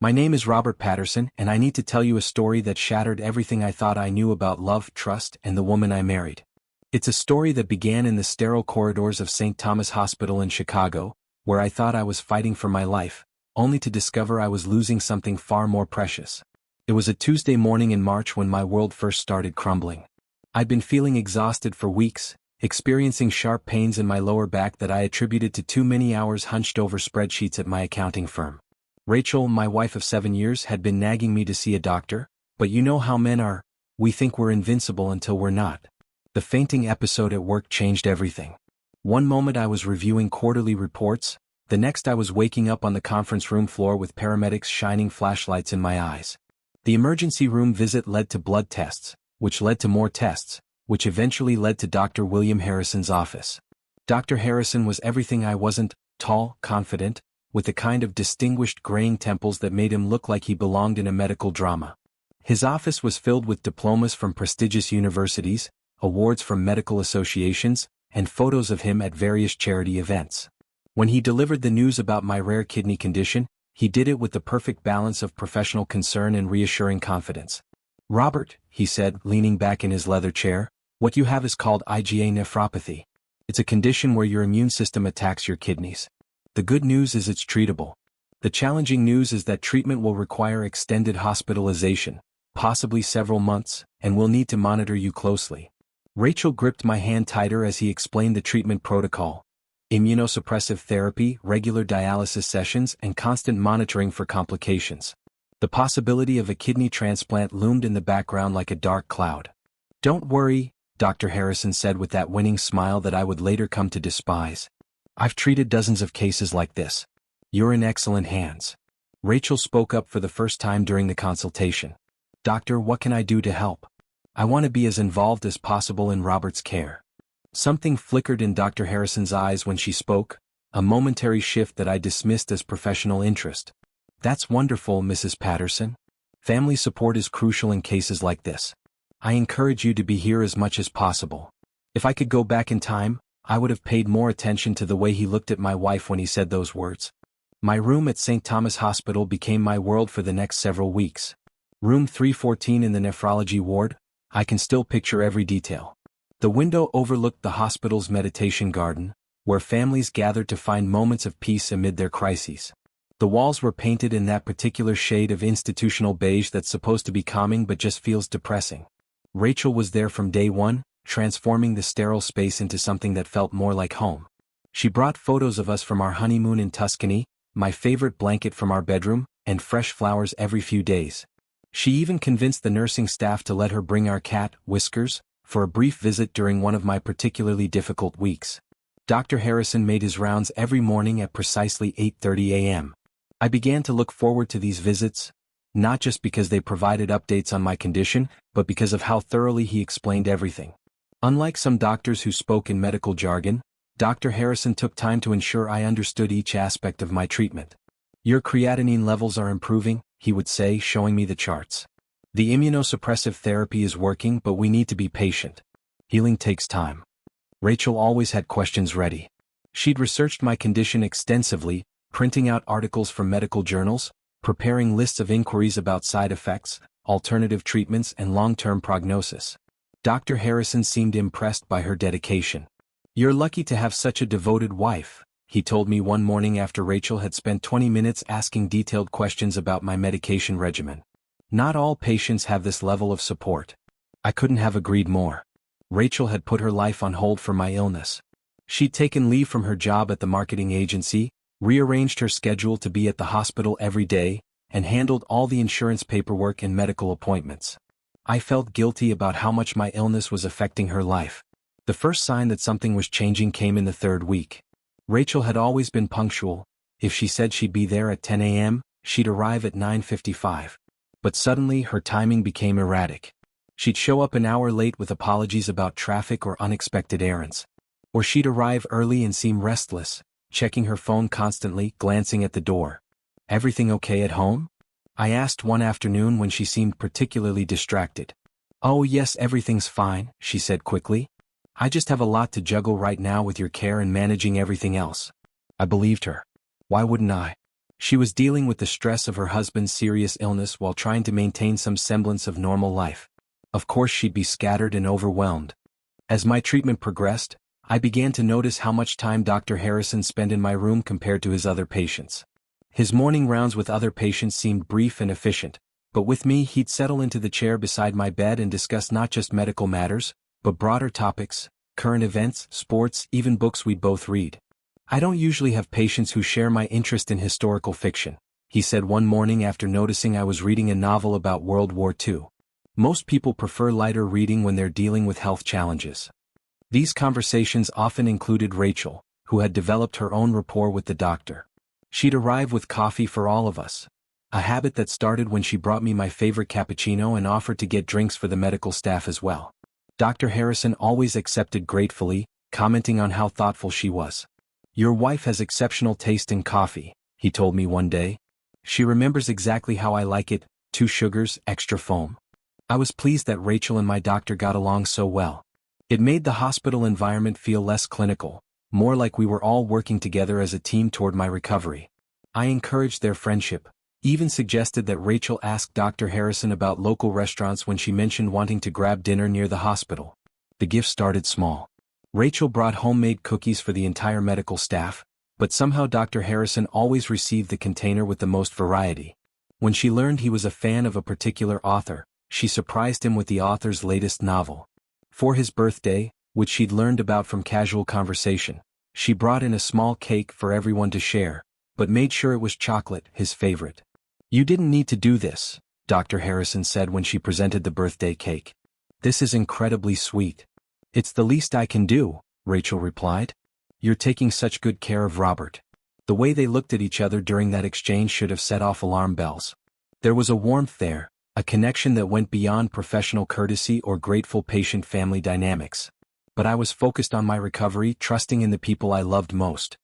My name is Robert Patterson, and I need to tell you a story that shattered everything I thought I knew about love, trust, and the woman I married. It's a story that began in the sterile corridors of St. Thomas Hospital in Chicago, where I thought I was fighting for my life, only to discover I was losing something far more precious. It was a Tuesday morning in March when my world first started crumbling. I'd been feeling exhausted for weeks, experiencing sharp pains in my lower back that I attributed to too many hours hunched over spreadsheets at my accounting firm. Rachel, my wife of 7 years, had been nagging me to see a doctor, but you know how men are, we think we're invincible until we're not. The fainting episode at work changed everything. One moment I was reviewing quarterly reports, the next I was waking up on the conference room floor with paramedics shining flashlights in my eyes. The emergency room visit led to blood tests, which led to more tests, which eventually led to Dr. William Harrison's office. Dr. Harrison was everything I wasn't: tall, confident, with the kind of distinguished graying temples that made him look like he belonged in a medical drama. His office was filled with diplomas from prestigious universities, awards from medical associations, and photos of him at various charity events. When he delivered the news about my rare kidney condition, he did it with the perfect balance of professional concern and reassuring confidence. "Robert," he said, leaning back in his leather chair, "what you have is called IgA nephropathy. It's a condition where your immune system attacks your kidneys. The good news is it's treatable. The challenging news is that treatment will require extended hospitalization, possibly several months, and we'll need to monitor you closely." Rachel gripped my hand tighter as he explained the treatment protocol: immunosuppressive therapy, regular dialysis sessions, and constant monitoring for complications. The possibility of a kidney transplant loomed in the background like a dark cloud. "Don't worry," Dr. Harrison said with that winning smile that I would later come to despise. "I've treated dozens of cases like this. You're in excellent hands." Rachel spoke up for the first time during the consultation. "Doctor, what can I do to help? I want to be as involved as possible in Robert's care." Something flickered in Dr. Harrison's eyes when she spoke, a momentary shift that I dismissed as professional interest. "That's wonderful, Mrs. Patterson. Family support is crucial in cases like this. I encourage you to be here as much as possible. If I could go back in time, I would have paid more attention to the way he looked at my wife when he said those words." My room at St. Thomas Hospital became my world for the next several weeks. Room 314 in the nephrology ward, I can still picture every detail. The window overlooked the hospital's meditation garden, where families gathered to find moments of peace amid their crises. The walls were painted in that particular shade of institutional beige that's supposed to be calming but just feels depressing. Rachel was there from day one, transforming the sterile space into something that felt more like home. She brought photos of us from our honeymoon in Tuscany, my favorite blanket from our bedroom, and fresh flowers every few days. She even convinced the nursing staff to let her bring our cat, Whiskers, for a brief visit during one of my particularly difficult weeks. Dr. Harrison made his rounds every morning at precisely 8:30 a.m. I began to look forward to these visits, not just because they provided updates on my condition, but because of how thoroughly he explained everything. Unlike some doctors who spoke in medical jargon, Dr. Harrison took time to ensure I understood each aspect of my treatment. "Your creatinine levels are improving," he would say, showing me the charts. "The immunosuppressive therapy is working, but we need to be patient. Healing takes time." Rachel always had questions ready. She'd researched my condition extensively, printing out articles from medical journals, preparing lists of inquiries about side effects, alternative treatments, and long-term prognosis. Dr. Harrison seemed impressed by her dedication. "You're lucky to have such a devoted wife," he told me one morning after Rachel had spent 20 minutes asking detailed questions about my medication regimen. "Not all patients have this level of support." I couldn't have agreed more. Rachel had put her life on hold for my illness. She'd taken leave from her job at the marketing agency, rearranged her schedule to be at the hospital every day, and handled all the insurance paperwork and medical appointments. I felt guilty about how much my illness was affecting her life. The first sign that something was changing came in the third week. Rachel had always been punctual. If she said she'd be there at 10 a.m., she'd arrive at 9:55. But suddenly her timing became erratic. She'd show up an hour late with apologies about traffic or unexpected errands. Or she'd arrive early and seem restless, checking her phone constantly, glancing at the door. "Everything okay at home?" I asked one afternoon when she seemed particularly distracted. "Oh yes, everything's fine," she said quickly. "I just have a lot to juggle right now with your care and managing everything else." I believed her. Why wouldn't I? She was dealing with the stress of her husband's serious illness while trying to maintain some semblance of normal life. Of course she'd be scattered and overwhelmed. As my treatment progressed, I began to notice how much time Dr. Harrison spent in my room compared to his other patients. His morning rounds with other patients seemed brief and efficient, but with me he'd settle into the chair beside my bed and discuss not just medical matters, but broader topics, current events, sports, even books we'd both read. "I don't usually have patients who share my interest in historical fiction," he said one morning after noticing I was reading a novel about World War II. "Most people prefer lighter reading when they're dealing with health challenges." These conversations often included Rachel, who had developed her own rapport with the doctor. She'd arrive with coffee for all of us, a habit that started when she brought me my favorite cappuccino and offered to get drinks for the medical staff as well. Dr. Harrison always accepted gratefully, commenting on how thoughtful she was. "Your wife has exceptional taste in coffee," he told me one day. "She remembers exactly how I like it, 2 sugars, extra foam." I was pleased that Rachel and my doctor got along so well. It made the hospital environment feel less clinical, more like we were all working together as a team toward my recovery. I encouraged their friendship, even suggested that Rachel ask Dr. Harrison about local restaurants when she mentioned wanting to grab dinner near the hospital. The gift started small. Rachel brought homemade cookies for the entire medical staff, but somehow Dr. Harrison always received the container with the most variety. When she learned he was a fan of a particular author, she surprised him with the author's latest novel. For his birthday, which she'd learned about from casual conversation, she brought in a small cake for everyone to share, but made sure it was chocolate, his favorite. "You didn't need to do this," Dr. Harrison said when she presented the birthday cake. "This is incredibly sweet." "It's the least I can do," Rachel replied. "You're taking such good care of Robert." The way they looked at each other during that exchange should have set off alarm bells. There was a warmth there, a connection that went beyond professional courtesy or grateful patient-family dynamics. But I was focused on my recovery, trusting in the people I loved most.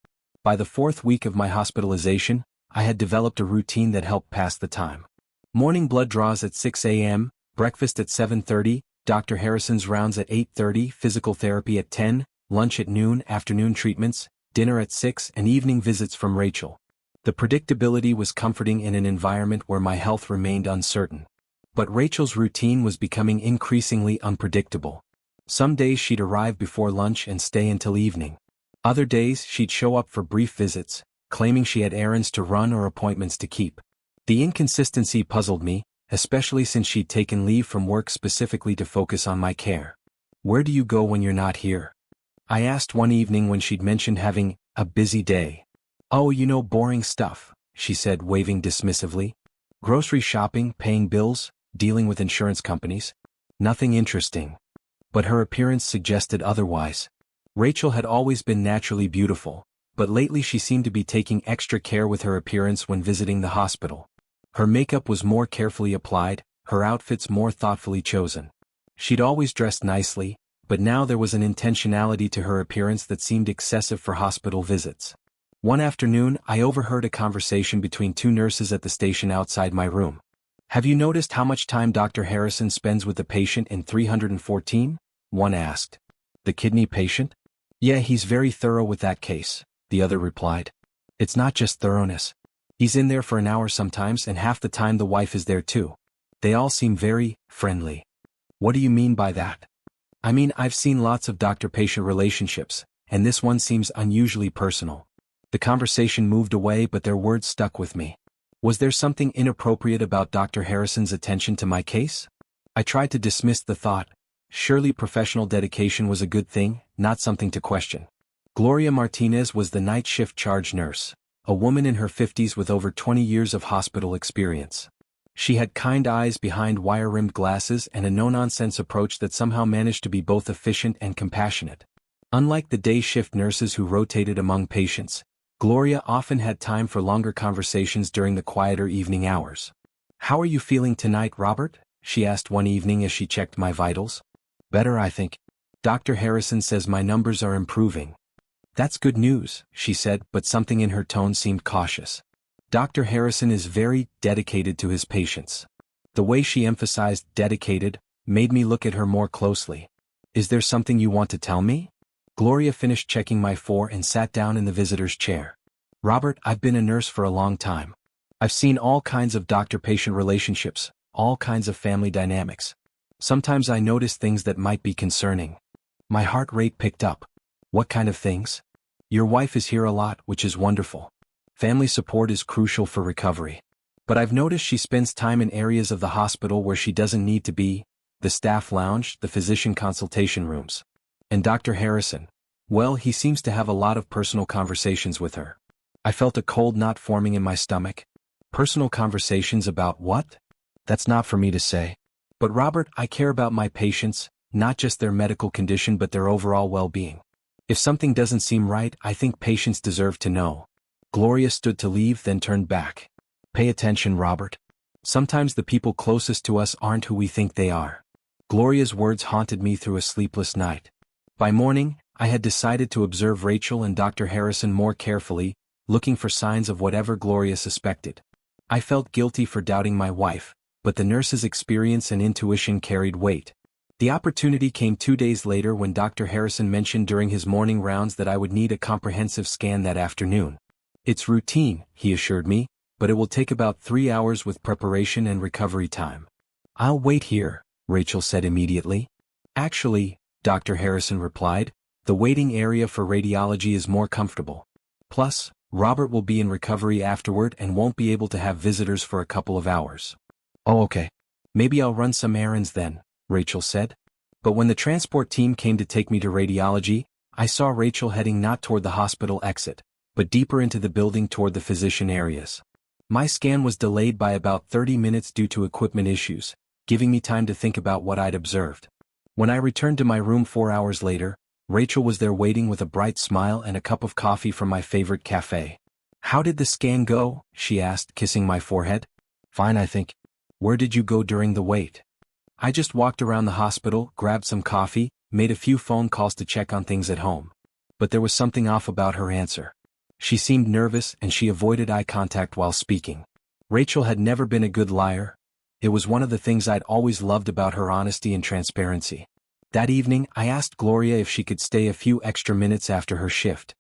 By the 4th week of my hospitalization, I had developed a routine that helped pass the time. Morning blood draws at 6 a.m., breakfast at 7:30, Dr. Harrison's rounds at 8:30, physical therapy at 10, lunch at noon, afternoon treatments, dinner at 6, and evening visits from Rachel. The predictability was comforting in an environment where my health remained uncertain. But Rachel's routine was becoming increasingly unpredictable. Some days she'd arrive before lunch and stay until evening. Other days she'd show up for brief visits, claiming she had errands to run or appointments to keep. The inconsistency puzzled me, especially since she'd taken leave from work specifically to focus on my care. "Where do you go when you're not here?" I asked one evening when she'd mentioned having a busy day. "Oh, boring stuff," she said, waving dismissively. "Grocery shopping, paying bills, dealing with insurance companies. Nothing interesting." But her appearance suggested otherwise. Rachel had always been naturally beautiful, but lately she seemed to be taking extra care with her appearance when visiting the hospital. Her makeup was more carefully applied, her outfits more thoughtfully chosen. She'd always dressed nicely, but now there was an intentionality to her appearance that seemed excessive for hospital visits. One afternoon, I overheard a conversation between 2 nurses at the station outside my room. "Have you noticed how much time Dr. Harrison spends with the patient in 314? One asked. "The kidney patient?" "Yeah, he's very thorough with that case," the other replied. "It's not just thoroughness. He's in there for an hour sometimes, and half the time the wife is there too. They all seem very friendly." "What do you mean by that?" "I mean, I've seen lots of doctor-patient relationships, and this one seems unusually personal." The conversation moved away, but their words stuck with me. Was there something inappropriate about Dr. Harrison's attention to my case? I tried to dismiss the thought. Surely professional dedication was a good thing, not something to question. Gloria Martinez was the night shift charge nurse, a woman in her 50s with over 20 years of hospital experience. She had kind eyes behind wire-rimmed glasses and a no-nonsense approach that somehow managed to be both efficient and compassionate. Unlike the day shift nurses who rotated among patients, Gloria often had time for longer conversations during the quieter evening hours. "How are you feeling tonight, Robert?" she asked one evening as she checked my vitals. "Better, I think. Dr. Harrison says my numbers are improving." "That's good news," she said, but something in her tone seemed cautious. "Dr. Harrison is very dedicated to his patients." The way she emphasized dedicated made me look at her more closely. "Is there something you want to tell me?" Gloria finished checking my 4 and sat down in the visitor's chair. Robert, I've been a nurse for a long time. I've seen all kinds of doctor-patient relationships, all kinds of family dynamics. Sometimes I notice things that might be concerning. My heart rate picked up. What kind of things? Your wife is here a lot, which is wonderful. Family support is crucial for recovery. But I've noticed she spends time in areas of the hospital where she doesn't need to be, the staff lounge, the physician consultation rooms. And Dr. Harrison, well, he seems to have a lot of personal conversations with her. I felt a cold knot forming in my stomach. Personal conversations about what? That's not for me to say. But Robert, I care about my patients, not just their medical condition but their overall well-being. If something doesn't seem right, I think patients deserve to know. Gloria stood to leave, then turned back. Pay attention, Robert. Sometimes the people closest to us aren't who we think they are. Gloria's words haunted me through a sleepless night. By morning, I had decided to observe Rachel and Dr. Harrison more carefully, looking for signs of whatever Gloria suspected. I felt guilty for doubting my wife, but the nurse's experience and intuition carried weight. The opportunity came 2 days later when Dr. Harrison mentioned during his morning rounds that I would need a comprehensive scan that afternoon. It's routine, he assured me, but it will take about 3 hours with preparation and recovery time. I'll wait here, Rachel said immediately. Actually, Dr. Harrison replied, the waiting area for radiology is more comfortable. Plus, Robert will be in recovery afterward and won't be able to have visitors for a couple of hours. Oh, okay. Maybe I'll run some errands then, Rachel said. But when the transport team came to take me to radiology, I saw Rachel heading not toward the hospital exit, but deeper into the building toward the physician areas. My scan was delayed by about 30 minutes due to equipment issues, giving me time to think about what I'd observed. When I returned to my room 4 hours later, Rachel was there waiting with a bright smile and a cup of coffee from my favorite cafe. How did the scan go? She asked, kissing my forehead. Fine, I think. Where did you go during the wait? I just walked around the hospital, grabbed some coffee, made a few phone calls to check on things at home. But there was something off about her answer. She seemed nervous and she avoided eye contact while speaking. Rachel had never been a good liar. It was one of the things I'd always loved about her honesty and transparency. That evening, I asked Gloria if she could stay a few extra minutes after her shift.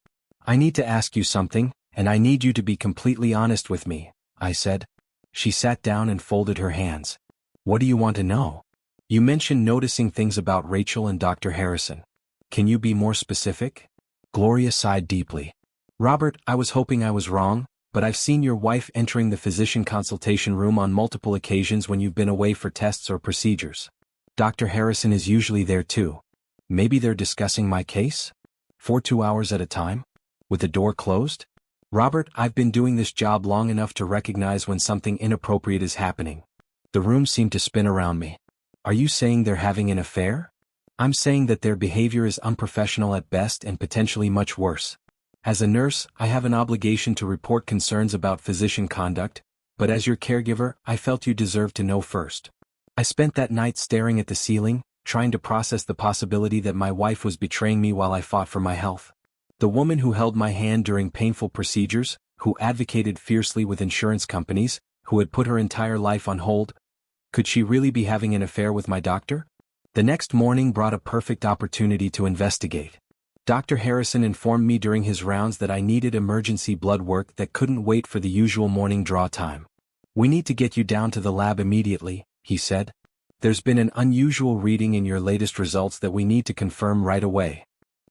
I need to ask you something, and I need you to be completely honest with me, I said. She sat down and folded her hands. What do you want to know? You mentioned noticing things about Rachel and Dr. Harrison. Can you be more specific? Gloria sighed deeply. Robert, I was hoping I was wrong, but I've seen your wife entering the physician consultation room on multiple occasions when you've been away for tests or procedures. Dr. Harrison is usually there too. Maybe they're discussing my case? For 2 hours at a time? With the door closed? Robert, I've been doing this job long enough to recognize when something inappropriate is happening. The room seemed to spin around me. Are you saying they're having an affair? I'm saying that their behavior is unprofessional at best and potentially much worse. As a nurse, I have an obligation to report concerns about physician conduct, but as your caregiver, I felt you deserved to know first. I spent that night staring at the ceiling, trying to process the possibility that my wife was betraying me while I fought for my health. The woman who held my hand during painful procedures, who advocated fiercely with insurance companies, who had put her entire life on hold, could she really be having an affair with my doctor? The next morning brought a perfect opportunity to investigate. Dr. Harrison informed me during his rounds that I needed emergency blood work that couldn't wait for the usual morning draw time. We need to get you down to the lab immediately, he said. There's been an unusual reading in your latest results that we need to confirm right away.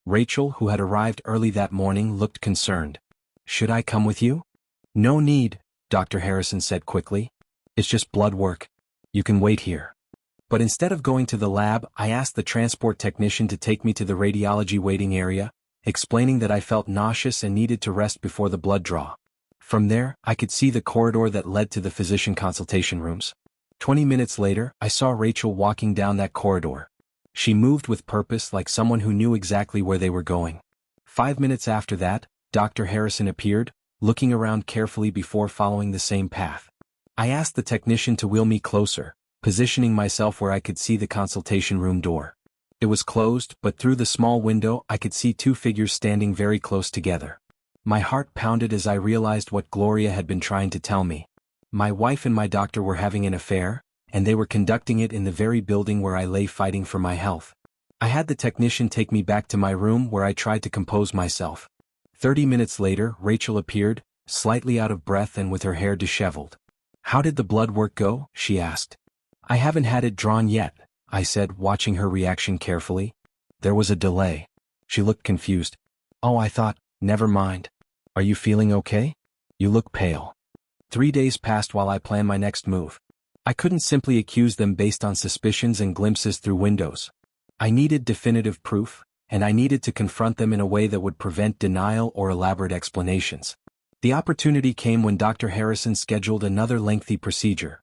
Rachel, who had arrived early that morning, looked concerned. Should I come with you? No need, Dr. Harrison said quickly. It's just blood work. You can wait here. But instead of going to the lab, I asked the transport technician to take me to the radiology waiting area, explaining that I felt nauseous and needed to rest before the blood draw. From there, I could see the corridor that led to the physician consultation rooms. 20 minutes later, I saw Rachel walking down that corridor. She moved with purpose like someone who knew exactly where they were going. 5 minutes after that, Dr. Harrison appeared, looking around carefully before following the same path. I asked the technician to wheel me closer, positioning myself where I could see the consultation room door. It was closed, but through the small window I could see two figures standing very close together. My heart pounded as I realized what Gloria had been trying to tell me. My wife and my doctor were having an affair, and they were conducting it in the very building where I lay fighting for my health. I had the technician take me back to my room where I tried to compose myself. 30 minutes later, Rachel appeared, slightly out of breath and with her hair disheveled. "How did the blood work go?" she asked. "I haven't had it drawn yet," I said, watching her reaction carefully. There was a delay. She looked confused. "Oh, I thought, never mind. Are you feeling okay? You look pale." 3 days passed while I planned my next move. I couldn't simply accuse them based on suspicions and glimpses through windows. I needed definitive proof, and I needed to confront them in a way that would prevent denial or elaborate explanations. The opportunity came when Dr. Harrison scheduled another lengthy procedure.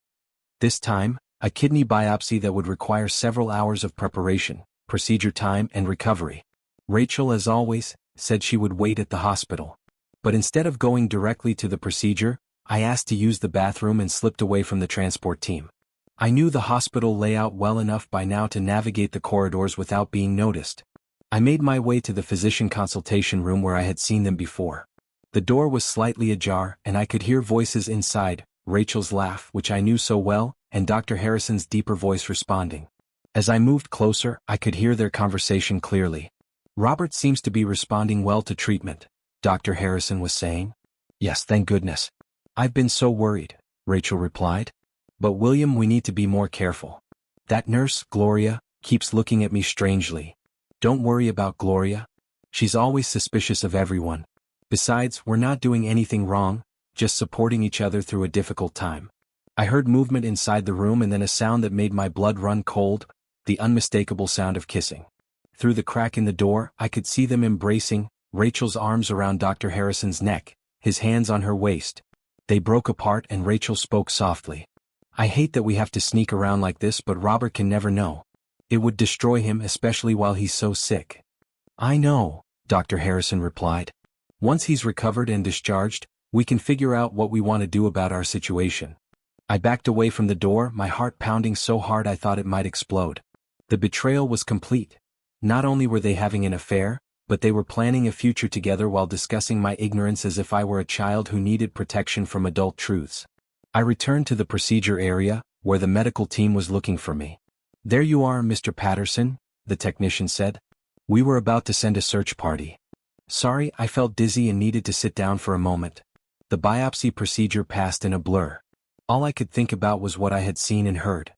This time, a kidney biopsy that would require several hours of preparation, procedure time, and recovery. Rachel, as always, said she would wait at the hospital. But instead of going directly to the procedure, I asked to use the bathroom and slipped away from the transport team. I knew the hospital layout well enough by now to navigate the corridors without being noticed. I made my way to the physician consultation room where I had seen them before. The door was slightly ajar, and I could hear voices inside, Rachel's laugh, which I knew so well, and Dr. Harrison's deeper voice responding. As I moved closer, I could hear their conversation clearly. "Robert seems to be responding well to treatment," Dr. Harrison was saying. "Yes, thank goodness. I've been so worried," Rachel replied. "But William, we need to be more careful. That nurse, Gloria, keeps looking at me strangely." "Don't worry about Gloria. She's always suspicious of everyone. Besides, we're not doing anything wrong, just supporting each other through a difficult time." I heard movement inside the room and then a sound that made my blood run cold, the unmistakable sound of kissing. Through the crack in the door, I could see them embracing, Rachel's arms around Dr. Harrison's neck, his hands on her waist. They broke apart and Rachel spoke softly. "I hate that we have to sneak around like this, but Robert can never know. It would destroy him, especially while he's so sick." "I know," Dr. Harrison replied. "Once he's recovered and discharged, we can figure out what we want to do about our situation." I backed away from the door, my heart pounding so hard I thought it might explode. The betrayal was complete. Not only were they having an affair, but they were planning a future together while discussing my ignorance as if I were a child who needed protection from adult truths. I returned to the procedure area, where the medical team was looking for me. "There you are, Mr. Patterson," the technician said. "We were about to send a search party." Sorry, I felt dizzy and needed to sit down for a moment. The biopsy procedure passed in a blur. All I could think about was what I had seen and heard.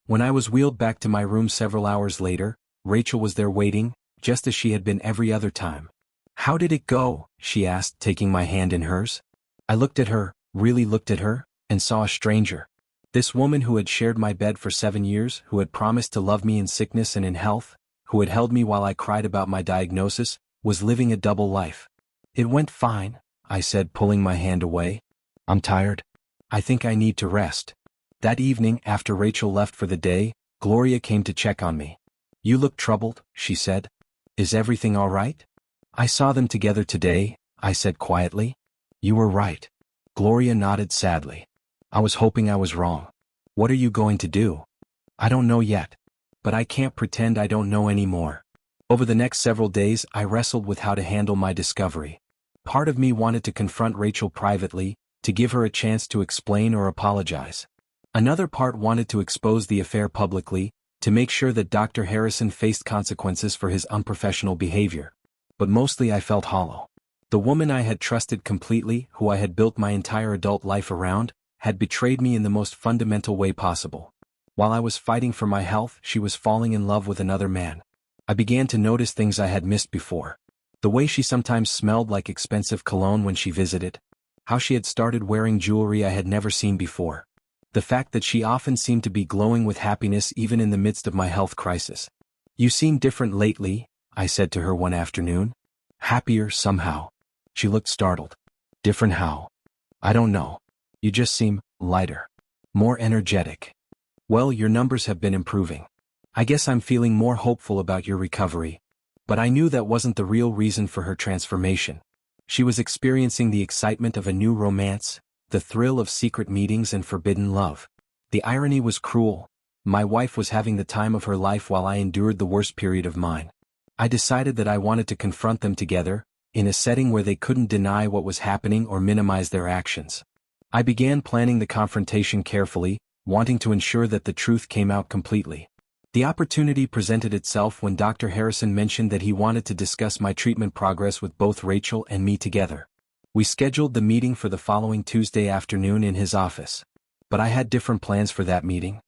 When I was wheeled back to my room several hours later, Rachel was there waiting, just as she had been every other time. "How did it go?" she asked, taking my hand in hers. I looked at her, really looked at her, and saw a stranger. This woman who had shared my bed for 7 years, who had promised to love me in sickness and in health, who had held me while I cried about my diagnosis, was living a double life. "It went fine," I said, pulling my hand away. "I'm tired. I think I need to rest." That evening, after Rachel left for the day, Gloria came to check on me. "You look troubled," she said. "Is everything all right?" "I saw them together today," I said quietly. "You were right." Gloria nodded sadly. "I was hoping I was wrong." "What are you going to do?" "I don't know yet. But I can't pretend I don't know anymore." Over the next several days, I wrestled with how to handle my discovery. Part of me wanted to confront Rachel privately, to give her a chance to explain or apologize. Another part wanted to expose the affair publicly, to make sure that Dr. Harrison faced consequences for his unprofessional behavior. But mostly I felt hollow. The woman I had trusted completely, who I had built my entire adult life around, had betrayed me in the most fundamental way possible. While I was fighting for my health, she was falling in love with another man. I began to notice things I had missed before. The way she sometimes smelled like expensive cologne when she visited. How she had started wearing jewelry I had never seen before. The fact that she often seemed to be glowing with happiness even in the midst of my health crisis. "You seem different lately," I said to her one afternoon. "Happier, somehow." She looked startled. "Different how?" "I don't know. You just seem lighter. More energetic." "Well, your numbers have been improving. I guess I'm feeling more hopeful about your recovery." But I knew that wasn't the real reason for her transformation. She was experiencing the excitement of a new romance, the thrill of secret meetings and forbidden love. The irony was cruel. My wife was having the time of her life while I endured the worst period of mine. I decided that I wanted to confront them together, in a setting where they couldn't deny what was happening or minimize their actions. I began planning the confrontation carefully, wanting to ensure that the truth came out completely. The opportunity presented itself when Dr. Harrison mentioned that he wanted to discuss my treatment progress with both Rachel and me together. We scheduled the meeting for the following Tuesday afternoon in his office. But I had different plans for that meeting.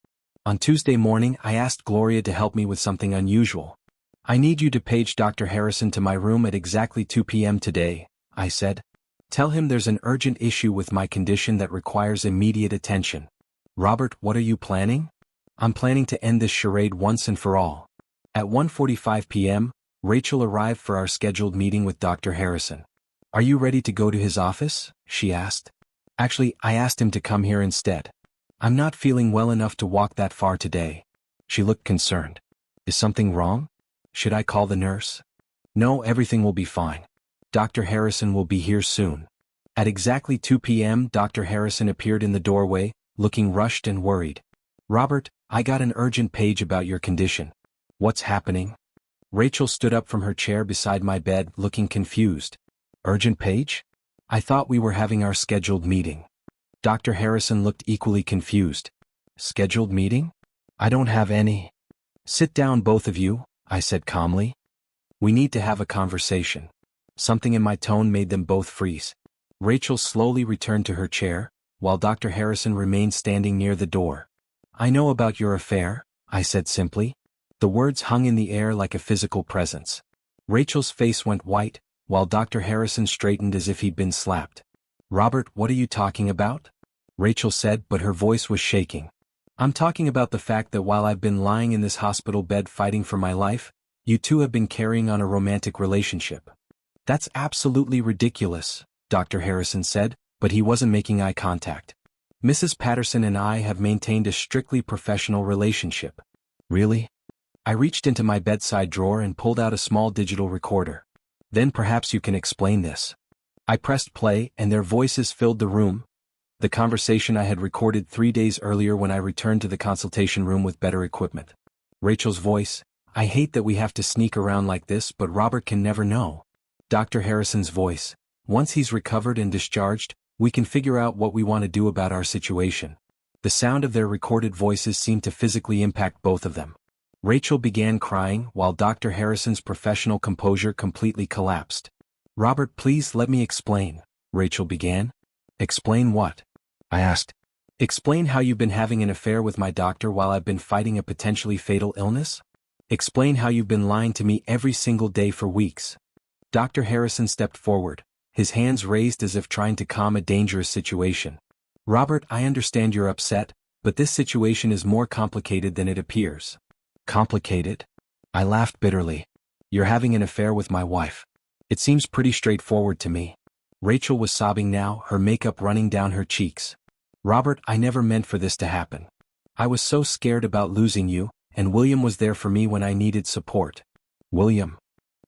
On Tuesday morning, I asked Gloria to help me with something unusual. "I need you to page Dr. Harrison to my room at exactly 2 p.m. today," I said. "Tell him there's an urgent issue with my condition that requires immediate attention." "Robert, what are you planning?" "I'm planning to end this charade once and for all." At 1:45 p.m., Rachel arrived for our scheduled meeting with Dr. Harrison. "Are you ready to go to his office?" she asked. "Actually, I asked him to come here instead. I'm not feeling well enough to walk that far today." She looked concerned. "Is something wrong? Should I call the nurse?" "No, everything will be fine. Dr. Harrison will be here soon." At exactly 2 p.m., Dr. Harrison appeared in the doorway, looking rushed and worried. "Robert, I got an urgent page about your condition." "What's happening?" Rachel stood up from her chair beside my bed, looking confused. "Urgent page? I thought we were having our scheduled meeting." Dr. Harrison looked equally confused. "Scheduled meeting? I don't have any." "Sit down, both of you," I said calmly. "We need to have a conversation." Something in my tone made them both freeze. Rachel slowly returned to her chair, while Dr. Harrison remained standing near the door. "I know about your affair," I said simply. The words hung in the air like a physical presence. Rachel's face went white, while Dr. Harrison straightened as if he'd been slapped. "Robert, what are you talking about?" Rachel said, but her voice was shaking. "I'm talking about the fact that while I've been lying in this hospital bed fighting for my life, you two have been carrying on a romantic relationship." "That's absolutely ridiculous," Dr. Harrison said, but he wasn't making eye contact. "Mrs. Patterson and I have maintained a strictly professional relationship." "Really?" I reached into my bedside drawer and pulled out a small digital recorder. "Then perhaps you can explain this." I pressed play, and their voices filled the room. The conversation I had recorded 3 days earlier when I returned to the consultation room with better equipment. Rachel's voice: "I hate that we have to sneak around like this, but Robert can never know." Dr. Harrison's voice: "Once he's recovered and discharged, we can figure out what we want to do about our situation." The sound of their recorded voices seemed to physically impact both of them. Rachel began crying, while Dr. Harrison's professional composure completely collapsed. "Robert, please let me explain," Rachel began. "Explain what?" I asked. "Explain how you've been having an affair with my doctor while I've been fighting a potentially fatal illness? Explain how you've been lying to me every single day for weeks." Dr. Harrison stepped forward, his hands raised as if trying to calm a dangerous situation. "Robert, I understand you're upset, but this situation is more complicated than it appears." "Complicated?" I laughed bitterly. "You're having an affair with my wife. It seems pretty straightforward to me." Rachel was sobbing now, her makeup running down her cheeks. "Robert, I never meant for this to happen. I was so scared about losing you, and William was there for me when I needed support." "William?"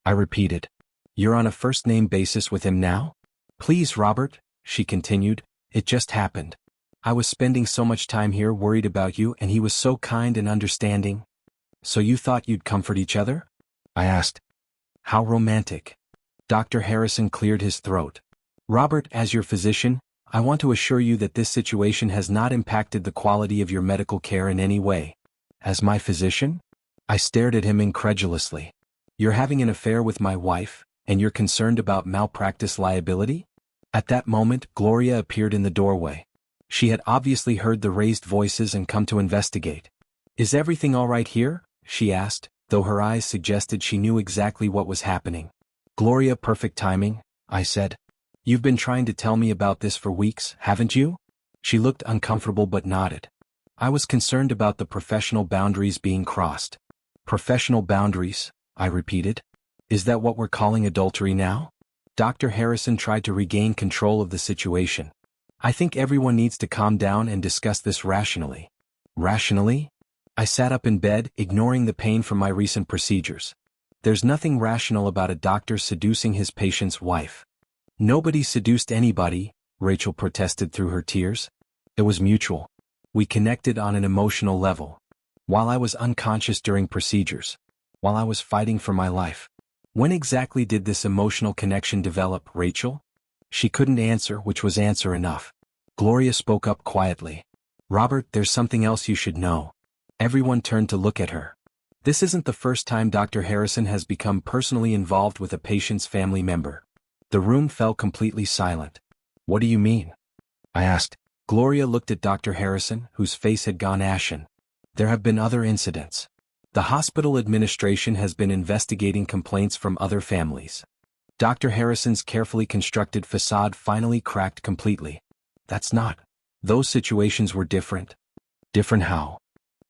I repeated. "You're on a first-name basis with him now?" "Please, Robert," she continued, "it just happened. I was spending so much time here worried about you, and he was so kind and understanding." "So you thought you'd comfort each other?" I asked. "How romantic." Dr. Harrison cleared his throat. "Robert, as your physician, I want to assure you that this situation has not impacted the quality of your medical care in any way." "As my physician?" I stared at him incredulously. "You're having an affair with my wife, and you're concerned about malpractice liability?" At that moment, Gloria appeared in the doorway. She had obviously heard the raised voices and come to investigate. "Is everything all right here?" she asked, though her eyes suggested she knew exactly what was happening. "Gloria, perfect timing," I said. "You've been trying to tell me about this for weeks, haven't you?" She looked uncomfortable but nodded. "I was concerned about the professional boundaries being crossed." "Professional boundaries," I repeated. "Is that what we're calling adultery now?" Dr. Harrison tried to regain control of the situation. "I think everyone needs to calm down and discuss this rationally." "Rationally?" I sat up in bed, ignoring the pain from my recent procedures. "There's nothing rational about a doctor seducing his patient's wife." "Nobody seduced anybody," Rachel protested through her tears. "It was mutual. We connected on an emotional level. While I was unconscious during procedures. While I was fighting for my life." "When exactly did this emotional connection develop, Rachel?" She couldn't answer, which was answer enough. Gloria spoke up quietly. "Robert, there's something else you should know." Everyone turned to look at her. This isn't the first time Dr. Harrison has become personally involved with a patient's family member. The room fell completely silent. What do you mean? I asked. Gloria looked at Dr. Harrison, whose face had gone ashen. There have been other incidents. The hospital administration has been investigating complaints from other families. Dr. Harrison's carefully constructed facade finally cracked completely. That's not. Those situations were different. Different how?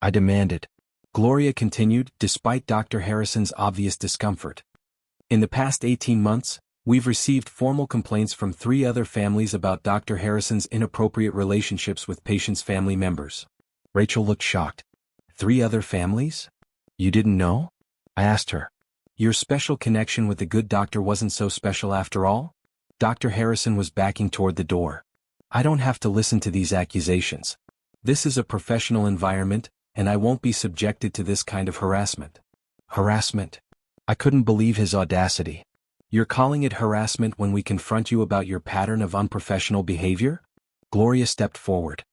I demanded. Gloria continued, despite Dr. Harrison's obvious discomfort. In the past 18 months, we've received formal complaints from 3 other families about Dr. Harrison's inappropriate relationships with patients' family members. Rachel looked shocked. 3 other families? You didn't know? I asked her. Your special connection with the good doctor wasn't so special after all? Dr. Harrison was backing toward the door. I don't have to listen to these accusations. This is a professional environment, and I won't be subjected to this kind of harassment. Harassment? I couldn't believe his audacity. You're calling it harassment when we confront you about your pattern of unprofessional behavior? Gloria stepped forward.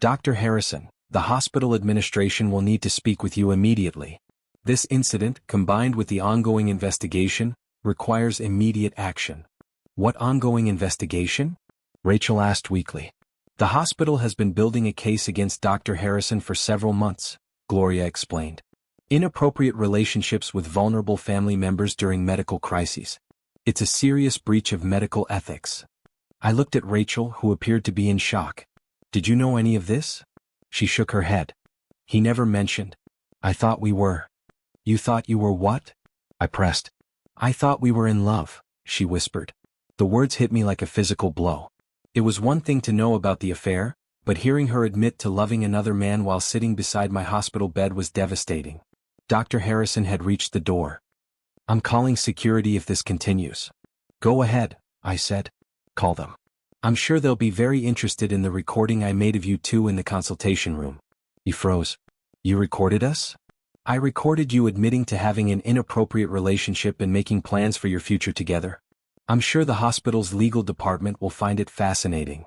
Dr. Harrison, the hospital administration will need to speak with you immediately. This incident, combined with the ongoing investigation, requires immediate action. What ongoing investigation? Rachel asked weakly. The hospital has been building a case against Dr. Harrison for several months, Gloria explained. Inappropriate relationships with vulnerable family members during medical crises. It's a serious breach of medical ethics. I looked at Rachel, who appeared to be in shock. Did you know any of this? She shook her head. He never mentioned. I thought we were. You thought you were what? I pressed. I thought we were in love, she whispered. The words hit me like a physical blow. It was one thing to know about the affair, but hearing her admit to loving another man while sitting beside my hospital bed was devastating. Dr. Harrison had reached the door. I'm calling security if this continues. Go ahead, I said. Call them. I'm sure they'll be very interested in the recording I made of you two in the consultation room. He froze. You recorded us? I recorded you admitting to having an inappropriate relationship and making plans for your future together. I'm sure the hospital's legal department will find it fascinating.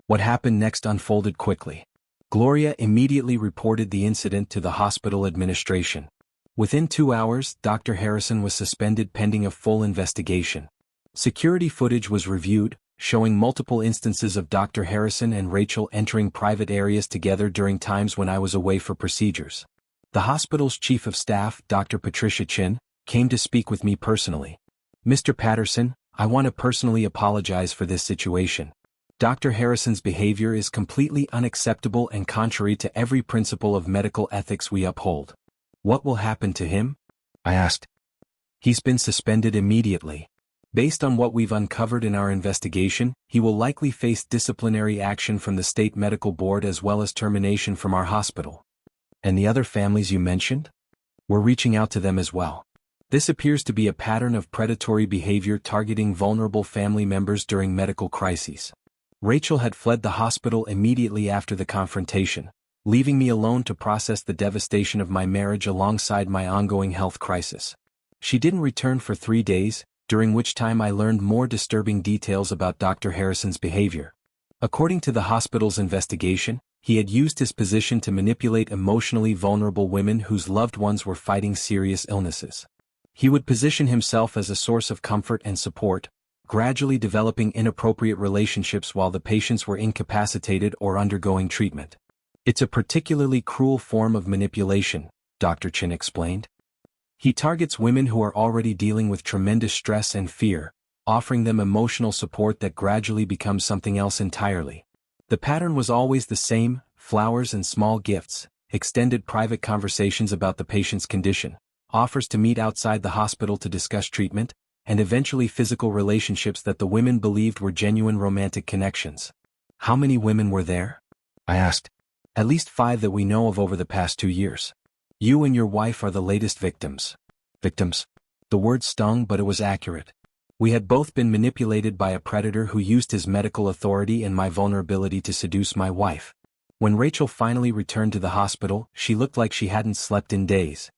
What happened next unfolded quickly. Gloria immediately reported the incident to the hospital administration. Within 2 hours, Dr. Harrison was suspended pending a full investigation. Security footage was reviewed, showing multiple instances of Dr. Harrison and Rachel entering private areas together during times when I was away for procedures. The hospital's chief of staff, Dr. Patricia Chin, came to speak with me personally. Mr. Patterson, I want to personally apologize for this situation. Dr. Harrison's behavior is completely unacceptable and contrary to every principle of medical ethics we uphold. What will happen to him? I asked. He's been suspended immediately. Based on what we've uncovered in our investigation, he will likely face disciplinary action from the state medical board as well as termination from our hospital. And the other families you mentioned? We're reaching out to them as well. This appears to be a pattern of predatory behavior targeting vulnerable family members during medical crises. Rachel had fled the hospital immediately after the confrontation, leaving me alone to process the devastation of my marriage alongside my ongoing health crisis. She didn't return for 3 days, during which time I learned more disturbing details about Dr. Harrison's behavior. According to the hospital's investigation, he had used his position to manipulate emotionally vulnerable women whose loved ones were fighting serious illnesses. He would position himself as a source of comfort and support, gradually developing inappropriate relationships while the patients were incapacitated or undergoing treatment. It's a particularly cruel form of manipulation, Dr. Chin explained. He targets women who are already dealing with tremendous stress and fear, offering them emotional support that gradually becomes something else entirely. The pattern was always the same: flowers and small gifts, extended private conversations about the patient's condition, offers to meet outside the hospital to discuss treatment, and eventually physical relationships that the women believed were genuine romantic connections. How many women were there? I asked. At least 5 that we know of over the past 2 years. You and your wife are the latest victims. Victims? The word stung, but it was accurate. We had both been manipulated by a predator who used his medical authority and my vulnerability to seduce my wife. When Rachel finally returned to the hospital, she looked like she hadn't slept in days.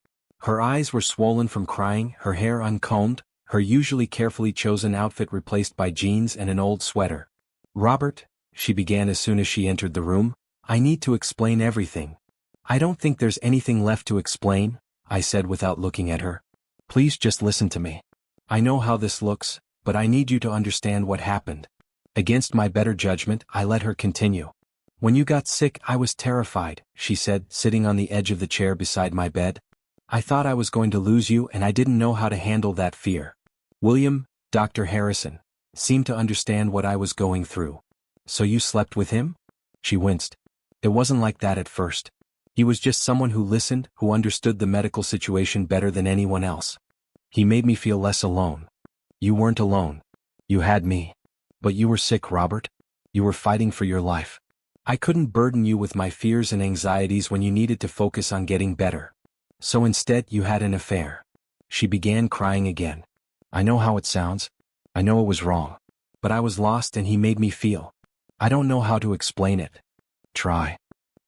Her eyes were swollen from crying, her hair uncombed, her usually carefully chosen outfit replaced by jeans and an old sweater. Robert, she began as soon as she entered the room, I need to explain everything. I don't think there's anything left to explain, I said without looking at her. Please just listen to me. I know how this looks, but I need you to understand what happened. Against my better judgment, I let her continue. When you got sick, I was terrified, she said, sitting on the edge of the chair beside my bed. I thought I was going to lose you and I didn't know how to handle that fear. William, Dr. Harrison, seemed to understand what I was going through. So you slept with him? She winced. It wasn't like that at first. He was just someone who listened, who understood the medical situation better than anyone else. He made me feel less alone. You weren't alone. You had me. But you were sick, Robert. You were fighting for your life. I couldn't burden you with my fears and anxieties when you needed to focus on getting better. So instead you had an affair. She began crying again. I know how it sounds. I know it was wrong. But I was lost and he made me feel. I don't know how to explain it. Try.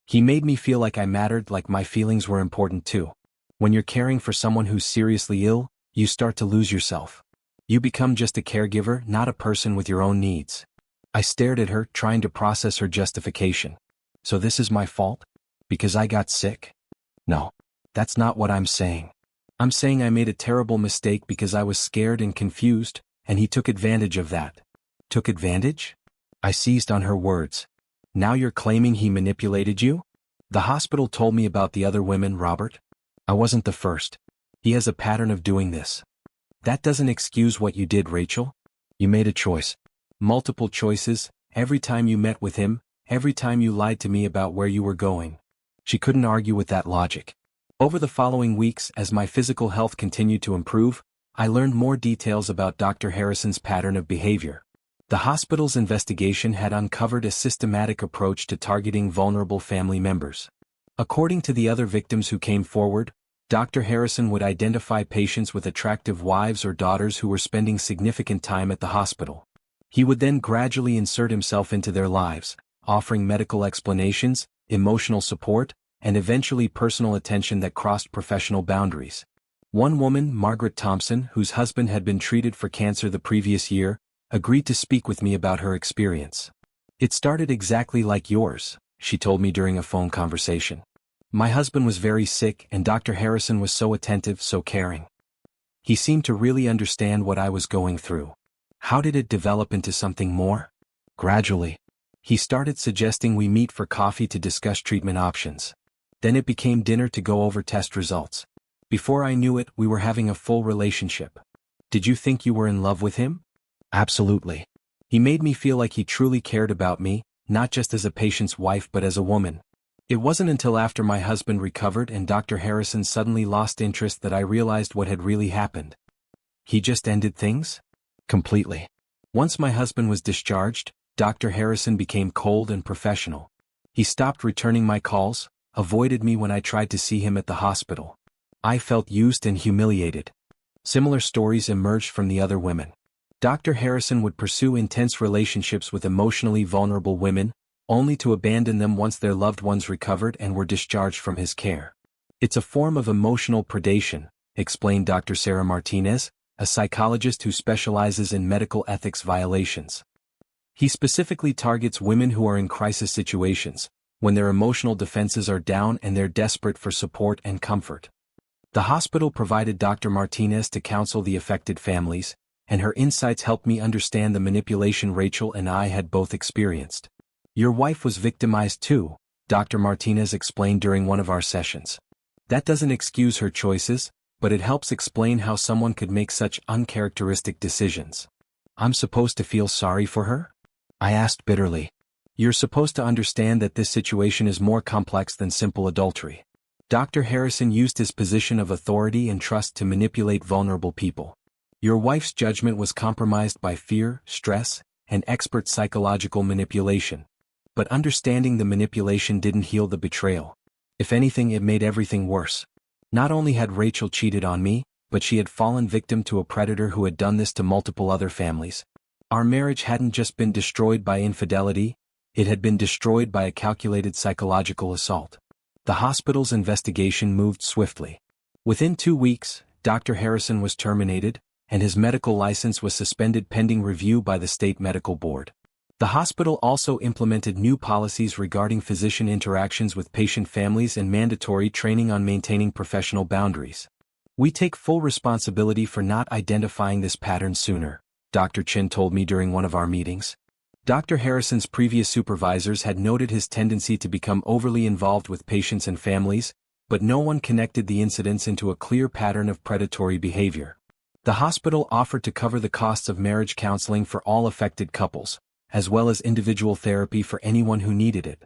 He made me feel like I mattered, like my feelings were important too. When you're caring for someone who's seriously ill, you start to lose yourself. You become just a caregiver, not a person with your own needs. I stared at her, trying to process her justification. So this is my fault? Because I got sick? No. That's not what I'm saying. I'm saying I made a terrible mistake because I was scared and confused, and he took advantage of that. Took advantage? I seized on her words. Now you're claiming he manipulated you? The hospital told me about the other women, Robert. I wasn't the first. He has a pattern of doing this. That doesn't excuse what you did, Rachel. You made a choice. Multiple choices, every time you met with him, every time you lied to me about where you were going. She couldn't argue with that logic. Over the following weeks, as my physical health continued to improve, I learned more details about Dr. Harrison's pattern of behavior. The hospital's investigation had uncovered a systematic approach to targeting vulnerable family members. According to the other victims who came forward, Dr. Harrison would identify patients with attractive wives or daughters who were spending significant time at the hospital. He would then gradually insert himself into their lives, offering medical explanations, emotional support, and eventually personal attention that crossed professional boundaries. One woman, Margaret Thompson, whose husband had been treated for cancer the previous year, agreed to speak with me about her experience. It started exactly like yours, she told me during a phone conversation. My husband was very sick and Dr. Harrison was so attentive, so caring. He seemed to really understand what I was going through. How did it develop into something more? Gradually. He started suggesting we meet for coffee to discuss treatment options. Then it became dinner to go over test results. Before I knew it, we were having a full relationship. Did you think you were in love with him? Absolutely. He made me feel like he truly cared about me, not just as a patient's wife but as a woman. It wasn't until after my husband recovered and Dr. Harrison suddenly lost interest that I realized what had really happened. He just ended things? Completely. Once my husband was discharged, Dr. Harrison became cold and professional. He stopped returning my calls, avoided me when I tried to see him at the hospital. I felt used and humiliated. Similar stories emerged from the other women. Dr. Harrison would pursue intense relationships with emotionally vulnerable women, only to abandon them once their loved ones recovered and were discharged from his care. It's a form of emotional predation, explained Dr. Sarah Martinez, a psychologist who specializes in medical ethics violations. He specifically targets women who are in crisis situations, when their emotional defenses are down and they're desperate for support and comfort. The hospital provided Dr. Martinez to counsel the affected families, and her insights helped me understand the manipulation Rachel and I had both experienced. Your wife was victimized too, Dr. Martinez explained during one of our sessions. That doesn't excuse her choices, but it helps explain how someone could make such uncharacteristic decisions. I'm supposed to feel sorry for her? I asked bitterly. You're supposed to understand that this situation is more complex than simple adultery. Dr. Harrison used his position of authority and trust to manipulate vulnerable people. Your wife's judgment was compromised by fear, stress, and expert psychological manipulation. But understanding the manipulation didn't heal the betrayal. If anything, it made everything worse. Not only had Rachel cheated on me, but she had fallen victim to a predator who had done this to multiple other families. Our marriage hadn't just been destroyed by infidelity, it had been destroyed by a calculated psychological assault. The hospital's investigation moved swiftly. Within 2 weeks, Dr. Harrison was terminated, and his medical license was suspended pending review by the state medical board. The hospital also implemented new policies regarding physician interactions with patient families and mandatory training on maintaining professional boundaries. We take full responsibility for not identifying this pattern sooner, Dr. Chin told me during one of our meetings. Dr. Harrison's previous supervisors had noted his tendency to become overly involved with patients and families, but no one connected the incidents into a clear pattern of predatory behavior. The hospital offered to cover the costs of marriage counseling for all affected couples, as well as individual therapy for anyone who needed it.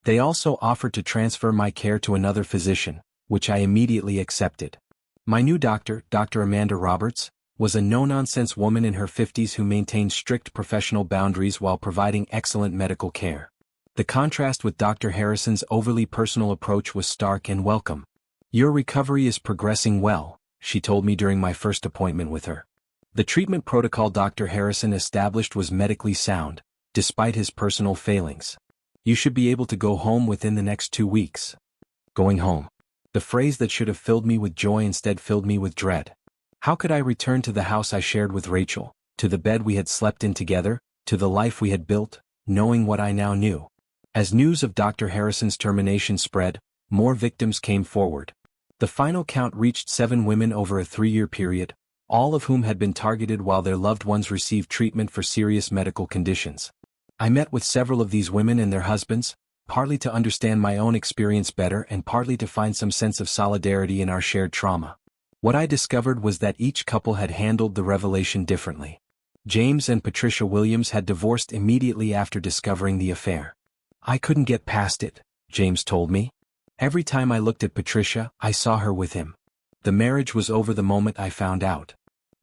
They also offered to transfer my care to another physician, which I immediately accepted. My new doctor, Dr. Amanda Roberts, was a no-nonsense woman in her 50s who maintained strict professional boundaries while providing excellent medical care. The contrast with Dr. Harrison's overly personal approach was stark and welcome. "Your recovery is progressing well," she told me during my first appointment with her. The treatment protocol Dr. Harrison established was medically sound, despite his personal failings. "You should be able to go home within the next 2 weeks." Going home. The phrase that should have filled me with joy instead filled me with dread. How could I return to the house I shared with Rachel, to the bed we had slept in together, to the life we had built, knowing what I now knew? As news of Dr. Harrison's termination spread, more victims came forward. The final count reached 7 women over a 3-year period, all of whom had been targeted while their loved ones received treatment for serious medical conditions. I met with several of these women and their husbands, partly to understand my own experience better and partly to find some sense of solidarity in our shared trauma. What I discovered was that each couple had handled the revelation differently. James and Patricia Williams had divorced immediately after discovering the affair. "I couldn't get past it," James told me. "Every time I looked at Patricia, I saw her with him. The marriage was over the moment I found out."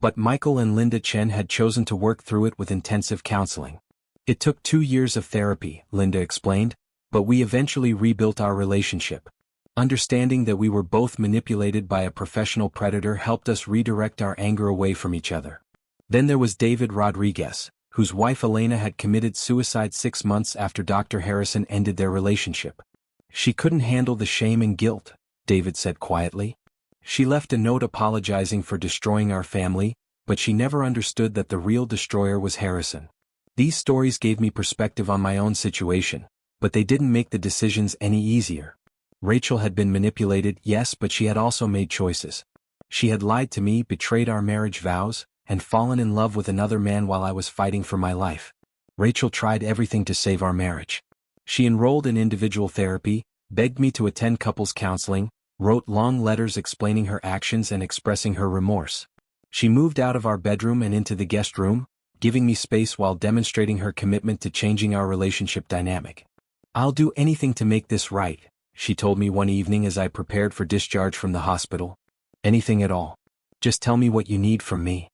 But Michael and Linda Chen had chosen to work through it with intensive counseling. "It took 2 years of therapy," Linda explained, "but we eventually rebuilt our relationship. Understanding that we were both manipulated by a professional predator helped us redirect our anger away from each other." Then there was David Rodriguez, whose wife Elena had committed suicide 6 months after Dr. Harrison ended their relationship. "She couldn't handle the shame and guilt," David said quietly. "She left a note apologizing for destroying our family, but she never understood that the real destroyer was Harrison." These stories gave me perspective on my own situation, but they didn't make the decisions any easier. Rachel had been manipulated, yes, but she had also made choices. She had lied to me, betrayed our marriage vows, and fallen in love with another man while I was fighting for my life. Rachel tried everything to save our marriage. She enrolled in individual therapy, begged me to attend couples counseling, wrote long letters explaining her actions and expressing her remorse. She moved out of our bedroom and into the guest room, giving me space while demonstrating her commitment to changing our relationship dynamic. "I'll do anything to make this right," she told me one evening as I prepared for discharge from the hospital. "Anything at all. Just tell me what you need from me."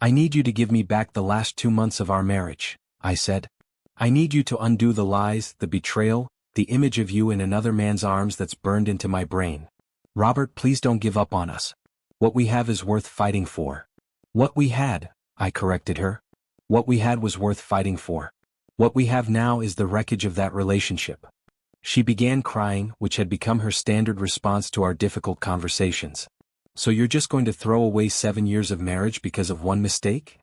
"I need you to give me back the last 2 months of our marriage," I said. "I need you to undo the lies, the betrayal, the image of you in another man's arms that's burned into my brain. Robert, please don't give up on us. What we have is worth fighting for." "What we had," I corrected her. "What we had was worth fighting for. What we have now is the wreckage of that relationship." She began crying, which had become her standard response to our difficult conversations. "So you're just going to throw away 7 years of marriage because of one mistake?"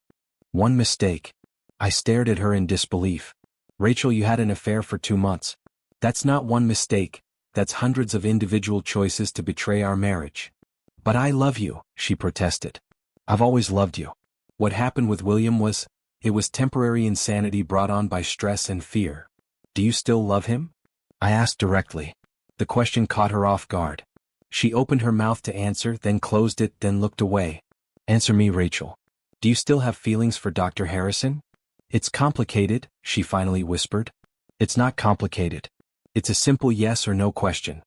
"One mistake?" I stared at her in disbelief. "Rachel, you had an affair for 2 months. That's not one mistake, that's hundreds of individual choices to betray our marriage." "But I love you," she protested. "I've always loved you. What happened with William was temporary insanity brought on by stress and fear. Do you still love him?" I asked directly. The question caught her off guard. She opened her mouth to answer, then closed it, then looked away. "Answer me, Rachel. Do you still have feelings for Dr. Harrison?" "It's complicated," she finally whispered. "It's not complicated. It's a simple yes or no question."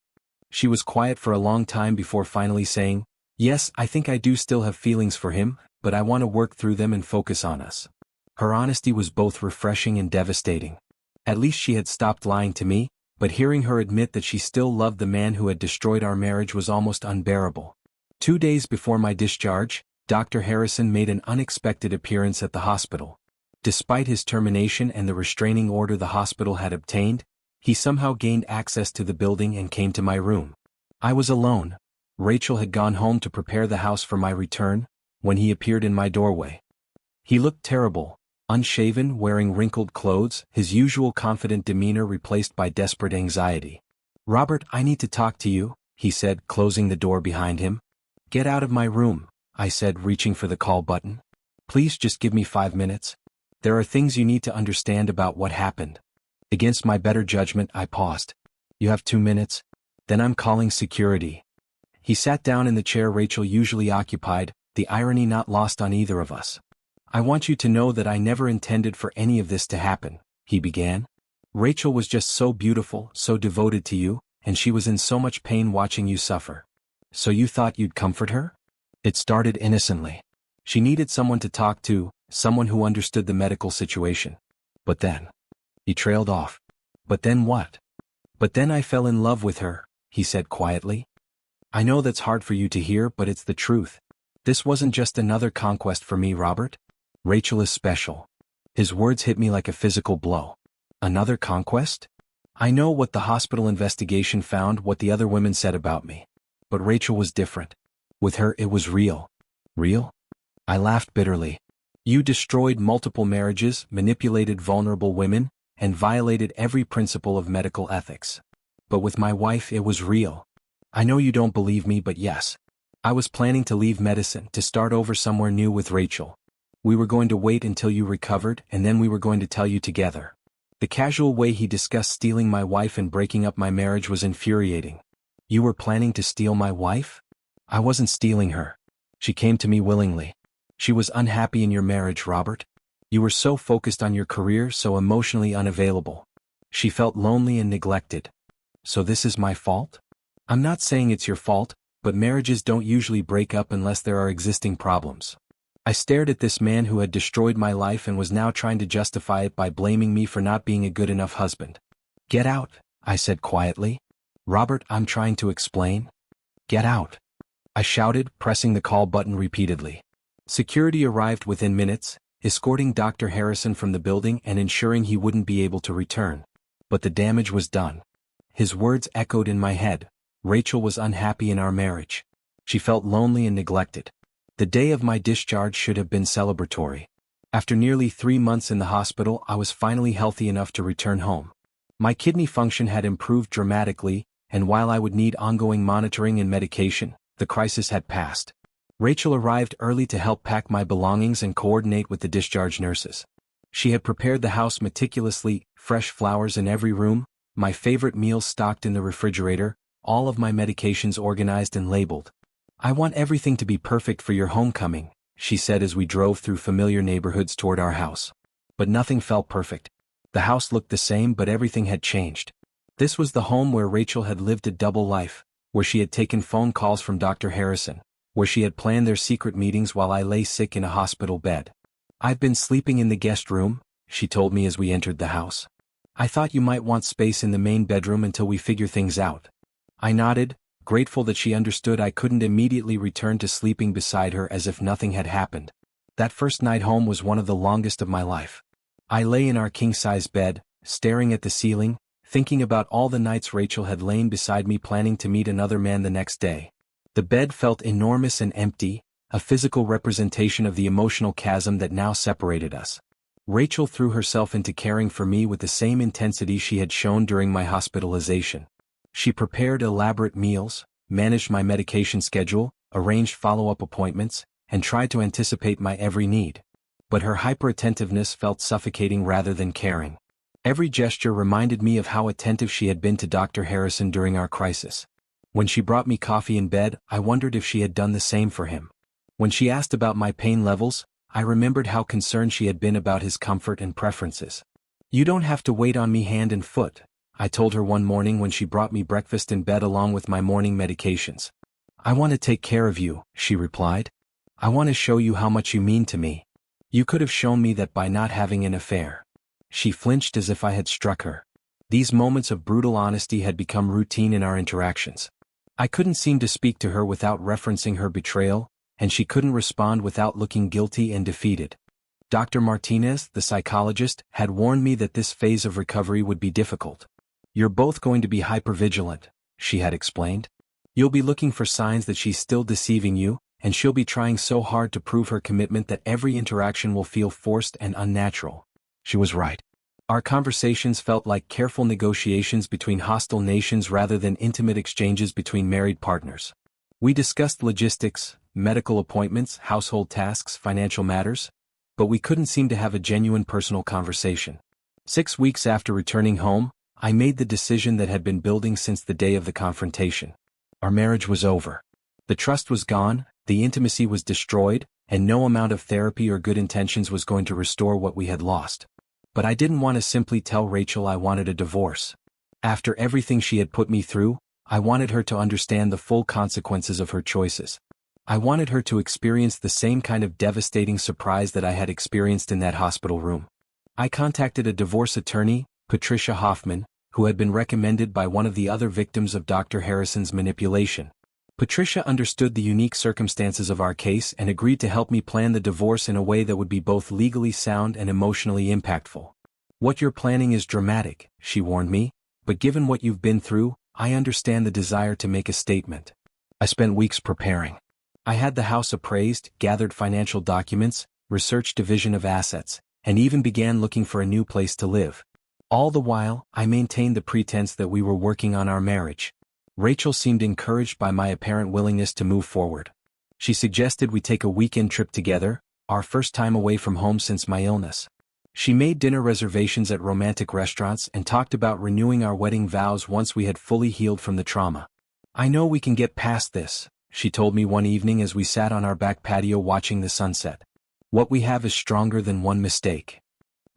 She was quiet for a long time before finally saying, "Yes, I think I do still have feelings for him, but I want to work through them and focus on us." Her honesty was both refreshing and devastating. At least she had stopped lying to me, but hearing her admit that she still loved the man who had destroyed our marriage was almost unbearable. 2 days before my discharge, Dr. Harrison made an unexpected appearance at the hospital. Despite his termination and the restraining order the hospital had obtained, he somehow gained access to the building and came to my room. I was alone. Rachel had gone home to prepare the house for my return, when he appeared in my doorway. He looked terrible, Unshaven, wearing wrinkled clothes, his usual confident demeanor replaced by desperate anxiety. "Robert, I need to talk to you," he said, closing the door behind him. "Get out of my room," I said, reaching for the call button. "Please just give me 5 minutes. There are things you need to understand about what happened." Against my better judgment, I paused. "You have 2 minutes? Then I'm calling security." He sat down in the chair Rachel usually occupied, the irony not lost on either of us. "I want you to know that I never intended for any of this to happen," he began. "Rachel was just so beautiful, so devoted to you, and she was in so much pain watching you suffer. So you thought you'd comfort her?" It started innocently. She needed someone to talk to, someone who understood the medical situation. But then... He trailed off. "But then what?" "But then I fell in love with her," he said quietly. "I know that's hard for you to hear, but it's the truth. This wasn't just another conquest for me, Robert. Rachel is special." His words hit me like a physical blow. Another conquest? I know what the hospital investigation found, what the other women said about me. But Rachel was different. With her it was real. Real? I laughed bitterly. "You destroyed multiple marriages, manipulated vulnerable women, and violated every principle of medical ethics. But with my wife it was real. I know you don't believe me, but yes. I was planning to leave medicine, to start over somewhere new with Rachel. We were going to wait until you recovered, and then we were going to tell you together." The casual way he discussed stealing my wife and breaking up my marriage was infuriating. "You were planning to steal my wife?" "I wasn't stealing her. She came to me willingly. She was unhappy in your marriage, Robert. You were so focused on your career, so emotionally unavailable. She felt lonely and neglected. So this is my fault? I'm not saying it's your fault, but marriages don't usually break up unless there are existing problems." I stared at this man who had destroyed my life and was now trying to justify it by blaming me for not being a good enough husband. "Get out," I said quietly. "Robert, I'm trying to explain." "Get out," I shouted, pressing the call button repeatedly. Security arrived within minutes, escorting Dr. Harrison from the building and ensuring he wouldn't be able to return. But the damage was done. His words echoed in my head. Rachel was unhappy in our marriage. She felt lonely and neglected. The day of my discharge should have been celebratory. After nearly 3 months in the hospital, I was finally healthy enough to return home. My kidney function had improved dramatically, and while I would need ongoing monitoring and medication, the crisis had passed. Rachel arrived early to help pack my belongings and coordinate with the discharge nurses. She had prepared the house meticulously, fresh flowers in every room, my favorite meals stocked in the refrigerator, all of my medications organized and labeled. "I want everything to be perfect for your homecoming," she said as we drove through familiar neighborhoods toward our house. But nothing felt perfect. The house looked the same, but everything had changed. This was the home where Rachel had lived a double life, where she had taken phone calls from Dr. Harrison, where she had planned their secret meetings while I lay sick in a hospital bed. "I've been sleeping in the guest room," she told me as we entered the house. "I thought you might want space in the main bedroom until we figure things out." I nodded, grateful that she understood I couldn't immediately return to sleeping beside her as if nothing had happened. That first night home was one of the longest of my life. I lay in our king-size bed, staring at the ceiling, thinking about all the nights Rachel had lain beside me planning to meet another man the next day. The bed felt enormous and empty, a physical representation of the emotional chasm that now separated us. Rachel threw herself into caring for me with the same intensity she had shown during my hospitalization. She prepared elaborate meals, managed my medication schedule, arranged follow-up appointments, and tried to anticipate my every need. But her hyper-attentiveness felt suffocating rather than caring. Every gesture reminded me of how attentive she had been to Dr. Harrison during our crisis. When she brought me coffee in bed, I wondered if she had done the same for him. When she asked about my pain levels, I remembered how concerned she had been about his comfort and preferences. "You don't have to wait on me hand and foot," I told her one morning when she brought me breakfast in bed along with my morning medications. "I want to take care of you," she replied. "I want to show you how much you mean to me. You could have shown me that by not having an affair." She flinched as if I had struck her. These moments of brutal honesty had become routine in our interactions. I couldn't seem to speak to her without referencing her betrayal, and she couldn't respond without looking guilty and defeated. Dr. Martinez, the psychologist, had warned me that this phase of recovery would be difficult. "You're both going to be hypervigilant," she had explained. "You'll be looking for signs that she's still deceiving you, and she'll be trying so hard to prove her commitment that every interaction will feel forced and unnatural. She was right. Our conversations felt like careful negotiations between hostile nations rather than intimate exchanges between married partners. We discussed logistics, medical appointments, household tasks, financial matters, but we couldn't seem to have a genuine personal conversation. 6 weeks after returning home, I made the decision that had been building since the day of the confrontation. Our marriage was over. The trust was gone, the intimacy was destroyed, and no amount of therapy or good intentions was going to restore what we had lost. But I didn't want to simply tell Rachel I wanted a divorce. After everything she had put me through, I wanted her to understand the full consequences of her choices. I wanted her to experience the same kind of devastating surprise that I had experienced in that hospital room. I contacted a divorce attorney, Patricia Hoffman, who had been recommended by one of the other victims of Dr. Harrison's manipulation. Patricia understood the unique circumstances of our case and agreed to help me plan the divorce in a way that would be both legally sound and emotionally impactful. "What you're planning is dramatic," she warned me, "but given what you've been through, I understand the desire to make a statement." I spent weeks preparing. I had the house appraised, gathered financial documents, researched division of assets, and even began looking for a new place to live. All the while, I maintained the pretense that we were working on our marriage. Rachel seemed encouraged by my apparent willingness to move forward. She suggested we take a weekend trip together, our first time away from home since my illness. She made dinner reservations at romantic restaurants and talked about renewing our wedding vows once we had fully healed from the trauma. "I know we can get past this," she told me one evening as we sat on our back patio watching the sunset. "What we have is stronger than one mistake."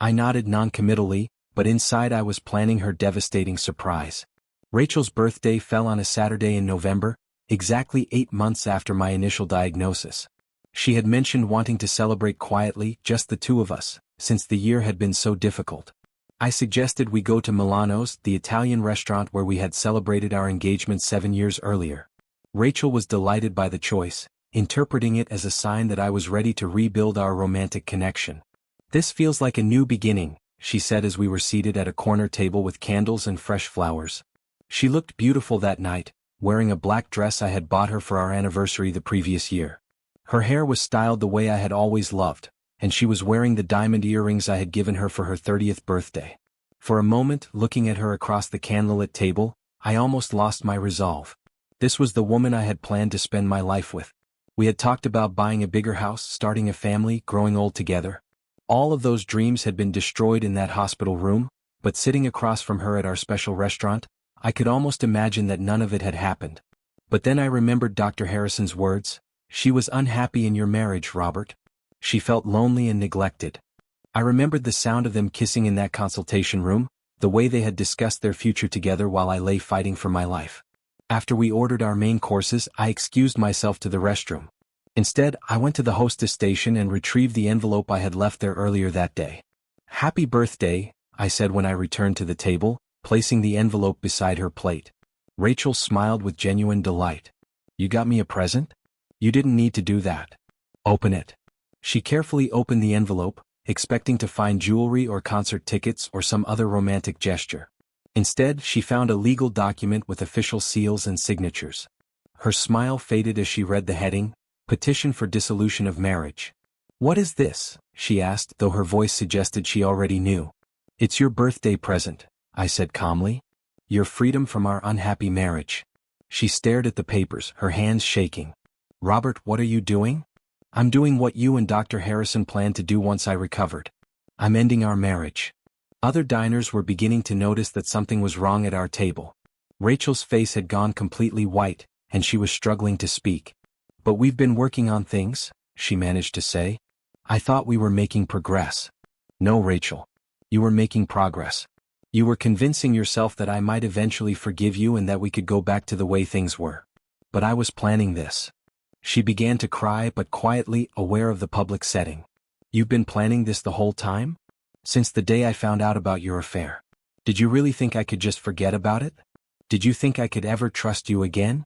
I nodded non-committally, but inside I was planning her devastating surprise. Rachel's birthday fell on a Saturday in November, exactly 8 months after my initial diagnosis. She had mentioned wanting to celebrate quietly, just the two of us, since the year had been so difficult. I suggested we go to Milano's, the Italian restaurant where we had celebrated our engagement 7 years earlier. Rachel was delighted by the choice, interpreting it as a sign that I was ready to rebuild our romantic connection. "This feels like a new beginning," she said as we were seated at a corner table with candles and fresh flowers. She looked beautiful that night, wearing a black dress I had bought her for our anniversary the previous year. Her hair was styled the way I had always loved, and she was wearing the diamond earrings I had given her for her 30th birthday. For a moment, looking at her across the candlelit table, I almost lost my resolve. This was the woman I had planned to spend my life with. We had talked about buying a bigger house, starting a family, growing old together. All of those dreams had been destroyed in that hospital room, but sitting across from her at our special restaurant, I could almost imagine that none of it had happened. But then I remembered Dr. Harrison's words, "She was unhappy in your marriage, Robert. She felt lonely and neglected." I remembered the sound of them kissing in that consultation room, the way they had discussed their future together while I lay fighting for my life. After we ordered our main courses, I excused myself to the restroom. Instead, I went to the hostess station and retrieved the envelope I had left there earlier that day. "Happy birthday," I said when I returned to the table, placing the envelope beside her plate. Rachel smiled with genuine delight. "You got me a present? You didn't need to do that. Open it." She carefully opened the envelope, expecting to find jewelry or concert tickets or some other romantic gesture. Instead, she found a legal document with official seals and signatures. Her smile faded as she read the heading, "Petition for Dissolution of Marriage." "What is this?" she asked, though her voice suggested she already knew. "It's your birthday present," I said calmly. "Your freedom from our unhappy marriage." She stared at the papers, her hands shaking. "Robert, what are you doing?" "I'm doing what you and Dr. Harrison planned to do once I recovered. I'm ending our marriage." Other diners were beginning to notice that something was wrong at our table. Rachel's face had gone completely white, and she was struggling to speak. "But we've been working on things," she managed to say. "I thought we were making progress." "No, Rachel. You were making progress. You were convincing yourself that I might eventually forgive you and that we could go back to the way things were. But I was planning this." She began to cry, but quietly, aware of the public setting. "You've been planning this the whole time? Since the day I found out about your affair? Did you really think I could just forget about it? Did you think I could ever trust you again?"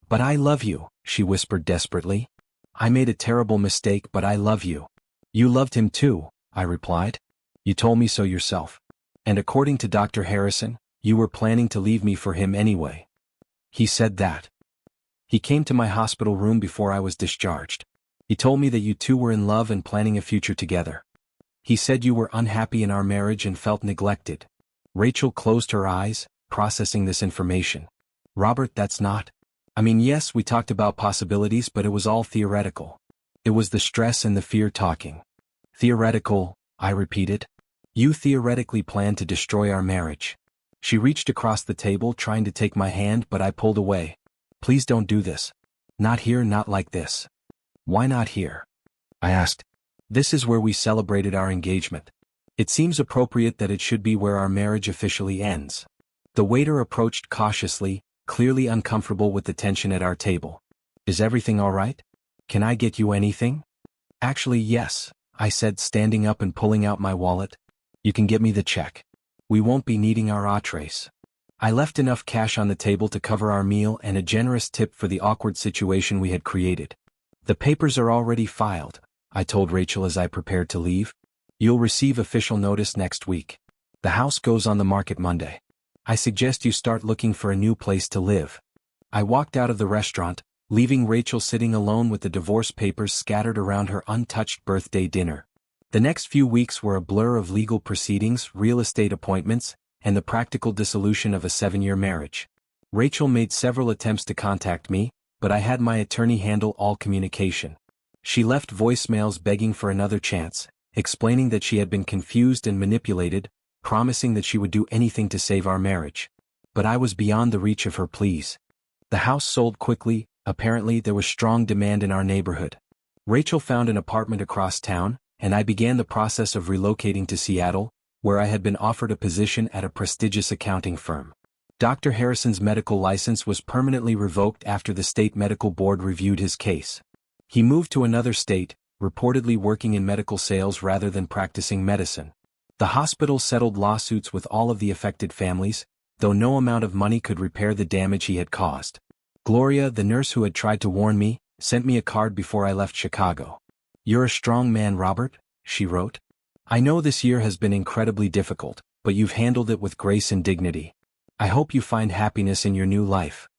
"But I love you," she whispered desperately. "I made a terrible mistake, but I love you." "You loved him too," I replied. "You told me so yourself. And according to Dr. Harrison, you were planning to leave me for him anyway." "He said that." He came to my hospital room before I was discharged. He told me that you two were in love and planning a future together. He said you were unhappy in our marriage and felt neglected. Rachel closed her eyes, processing this information. Robert, that's not. I mean, yes, we talked about possibilities, but it was all theoretical. It was the stress and the fear talking. Theoretical, I repeated. You theoretically planned to destroy our marriage. She reached across the table trying to take my hand, but I pulled away. Please don't do this. Not here, not like this. Why not here? I asked. This is where we celebrated our engagement. It seems appropriate that it should be where our marriage officially ends. The waiter approached cautiously, clearly uncomfortable with the tension at our table. Is everything all right? Can I get you anything? Actually, yes, I said, standing up and pulling out my wallet. You can get me the check. We won't be needing our entrees. I left enough cash on the table to cover our meal and a generous tip for the awkward situation we had created. The papers are already filed, I told Rachel as I prepared to leave. You'll receive official notice next week. The house goes on the market Monday. I suggest you start looking for a new place to live. I walked out of the restaurant, leaving Rachel sitting alone with the divorce papers scattered around her untouched birthday dinner. The next few weeks were a blur of legal proceedings, real estate appointments, and the practical dissolution of a 7-year marriage. Rachel made several attempts to contact me, but I had my attorney handle all communication. She left voicemails begging for another chance, explaining that she had been confused and manipulated, promising that she would do anything to save our marriage. But I was beyond the reach of her pleas. The house sold quickly. Apparently there was strong demand in our neighborhood. Rachel found an apartment across town, and I began the process of relocating to Seattle, where I had been offered a position at a prestigious accounting firm. Dr. Harrison's medical license was permanently revoked after the state medical board reviewed his case. He moved to another state, reportedly working in medical sales rather than practicing medicine. The hospital settled lawsuits with all of the affected families, though no amount of money could repair the damage he had caused. Gloria, the nurse who had tried to warn me, sent me a card before I left Chicago. You're a strong man, Robert, she wrote. I know this year has been incredibly difficult, but you've handled it with grace and dignity. I hope you find happiness in your new life.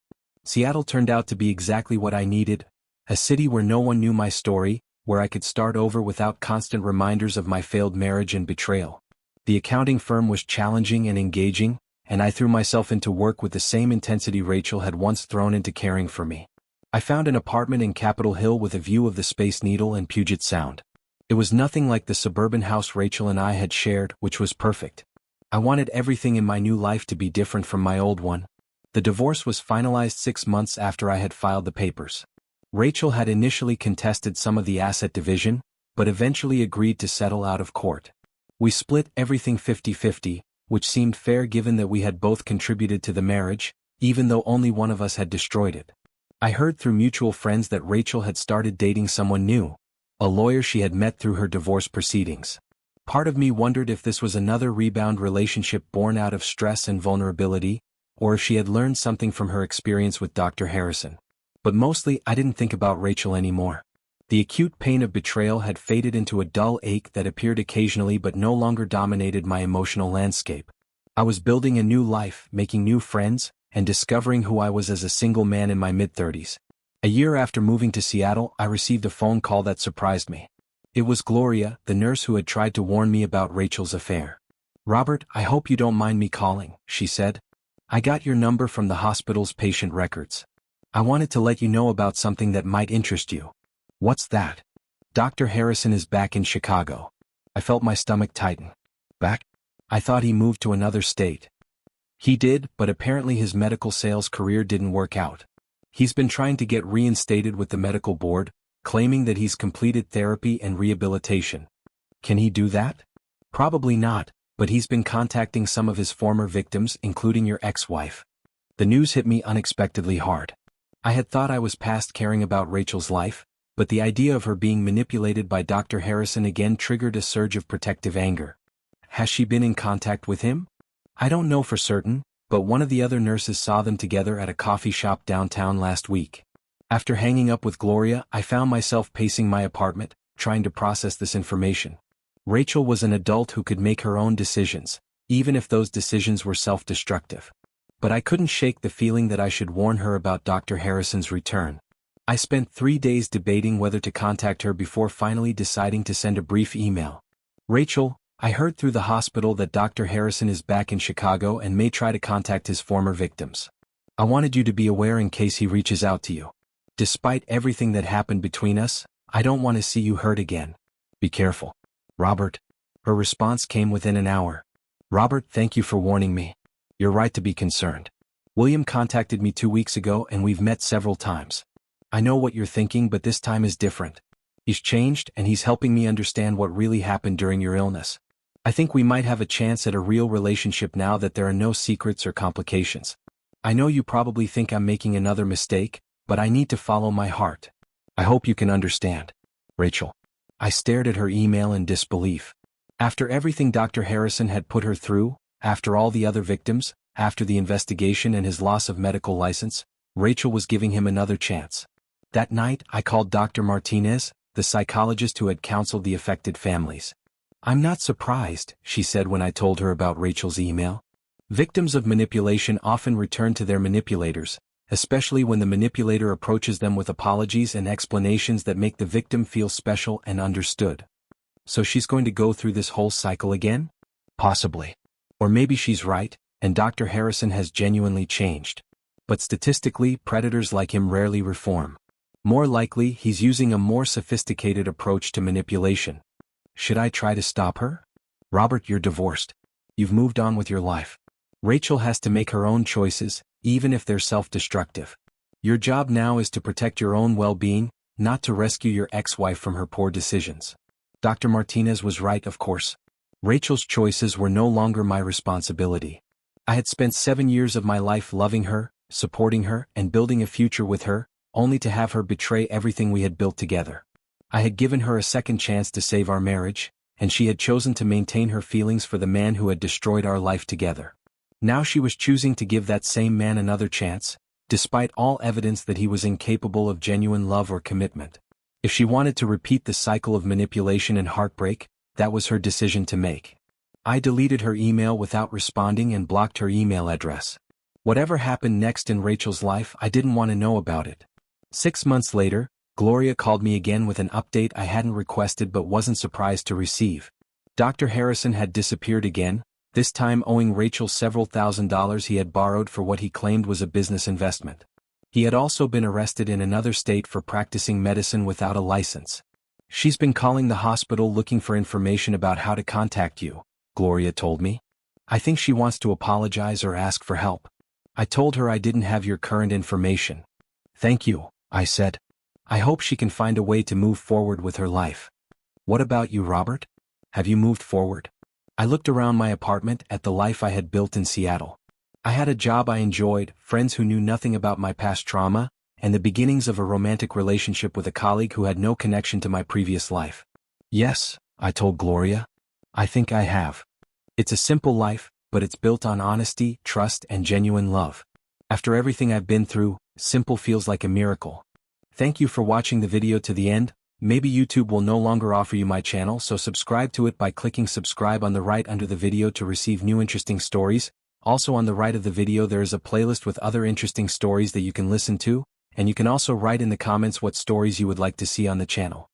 Seattle turned out to be exactly what I needed, a city where no one knew my story, where I could start over without constant reminders of my failed marriage and betrayal. The accounting firm was challenging and engaging, and I threw myself into work with the same intensity Rachel had once thrown into caring for me. I found an apartment in Capitol Hill with a view of the Space Needle and Puget Sound. It was nothing like the suburban house Rachel and I had shared, which was perfect. I wanted everything in my new life to be different from my old one. The divorce was finalized 6 months after I had filed the papers. Rachel had initially contested some of the asset division, but eventually agreed to settle out of court. We split everything 50-50, which seemed fair given that we had both contributed to the marriage, even though only one of us had destroyed it. I heard through mutual friends that Rachel had started dating someone new, a lawyer she had met through her divorce proceedings. Part of me wondered if this was another rebound relationship born out of stress and vulnerability, or if she had learned something from her experience with Dr. Harrison. But mostly I didn't think about Rachel anymore. The acute pain of betrayal had faded into a dull ache that appeared occasionally but no longer dominated my emotional landscape. I was building a new life, making new friends, and discovering who I was as a single man in my mid-30s. A year after moving to Seattle, I received a phone call that surprised me. It was Gloria, the nurse who had tried to warn me about Rachel's affair. Robert, I hope you don't mind me calling, she said. I got your number from the hospital's patient records. I wanted to let you know about something that might interest you. What's that? Dr. Harrison is back in Chicago. I felt my stomach tighten. Back? I thought he moved to another state. He did, but apparently his medical sales career didn't work out. He's been trying to get reinstated with the medical board, claiming that he's completed therapy and rehabilitation. Can he do that? Probably not, but he's been contacting some of his former victims, including your ex-wife. The news hit me unexpectedly hard. I had thought I was past caring about Rachel's life, but the idea of her being manipulated by Dr. Harrison again triggered a surge of protective anger. Has she been in contact with him? I don't know for certain, but one of the other nurses saw them together at a coffee shop downtown last week. After hanging up with Gloria, I found myself pacing my apartment, trying to process this information. Rachel was an adult who could make her own decisions, even if those decisions were self-destructive. But I couldn't shake the feeling that I should warn her about Dr. Harrison's return. I spent 3 days debating whether to contact her before finally deciding to send a brief email. Rachel, I heard through the hospital that Dr. Harrison is back in Chicago and may try to contact his former victims. I wanted you to be aware in case he reaches out to you. Despite everything that happened between us, I don't want to see you hurt again. Be careful. Robert. Her response came within an hour. Robert, thank you for warning me. You're right to be concerned. William contacted me 2 weeks ago and we've met several times. I know what you're thinking, but this time is different. He's changed and he's helping me understand what really happened during your illness. I think we might have a chance at a real relationship now that there are no secrets or complications. I know you probably think I'm making another mistake, but I need to follow my heart. I hope you can understand. Rachel. I stared at her email in disbelief. After everything Dr. Harrison had put her through, after all the other victims, after the investigation and his loss of medical license, Rachel was giving him another chance. That night, I called Dr. Martinez, the psychologist who had counseled the affected families. I'm not surprised, she said when I told her about Rachel's email. Victims of manipulation often return to their manipulators, especially when the manipulator approaches them with apologies and explanations that make the victim feel special and understood. So she's going to go through this whole cycle again? Possibly. Or maybe she's right, and Dr. Harrison has genuinely changed. But statistically, predators like him rarely reform. More likely, he's using a more sophisticated approach to manipulation. Should I try to stop her? Robert, you're divorced. You've moved on with your life. Rachel has to make her own choices, even if they're self-destructive. Your job now is to protect your own well-being, not to rescue your ex-wife from her poor decisions. Dr. Martinez was right, of course. Rachel's choices were no longer my responsibility. I had spent 7 years of my life loving her, supporting her, and building a future with her, only to have her betray everything we had built together. I had given her a second chance to save our marriage, and she had chosen to maintain her feelings for the man who had destroyed our life together. Now she was choosing to give that same man another chance, despite all evidence that he was incapable of genuine love or commitment. If she wanted to repeat the cycle of manipulation and heartbreak, that was her decision to make. I deleted her email without responding and blocked her email address. Whatever happened next in Rachel's life, I didn't want to know about it. 6 months later, Gloria called me again with an update I hadn't requested but wasn't surprised to receive. Dr. Harrison had disappeared again, this time owing Rachel several $1,000s he had borrowed for what he claimed was a business investment. He had also been arrested in another state for practicing medicine without a license. She's been calling the hospital looking for information about how to contact you, Gloria told me. I think she wants to apologize or ask for help. I told her I didn't have your current information. Thank you, I said. I hope she can find a way to move forward with her life. What about you, Robert? Have you moved forward? I looked around my apartment at the life I had built in Seattle. I had a job I enjoyed, friends who knew nothing about my past trauma, and the beginnings of a romantic relationship with a colleague who had no connection to my previous life. Yes, I told Gloria. I think I have. It's a simple life, but it's built on honesty, trust, and genuine love. After everything I've been through, simple feels like a miracle. Thank you for watching the video to the end. Maybe YouTube will no longer offer you my channel, so subscribe to it by clicking subscribe on the right under the video to receive new interesting stories. Also on the right of the video there is a playlist with other interesting stories that you can listen to, and you can also write in the comments what stories you would like to see on the channel.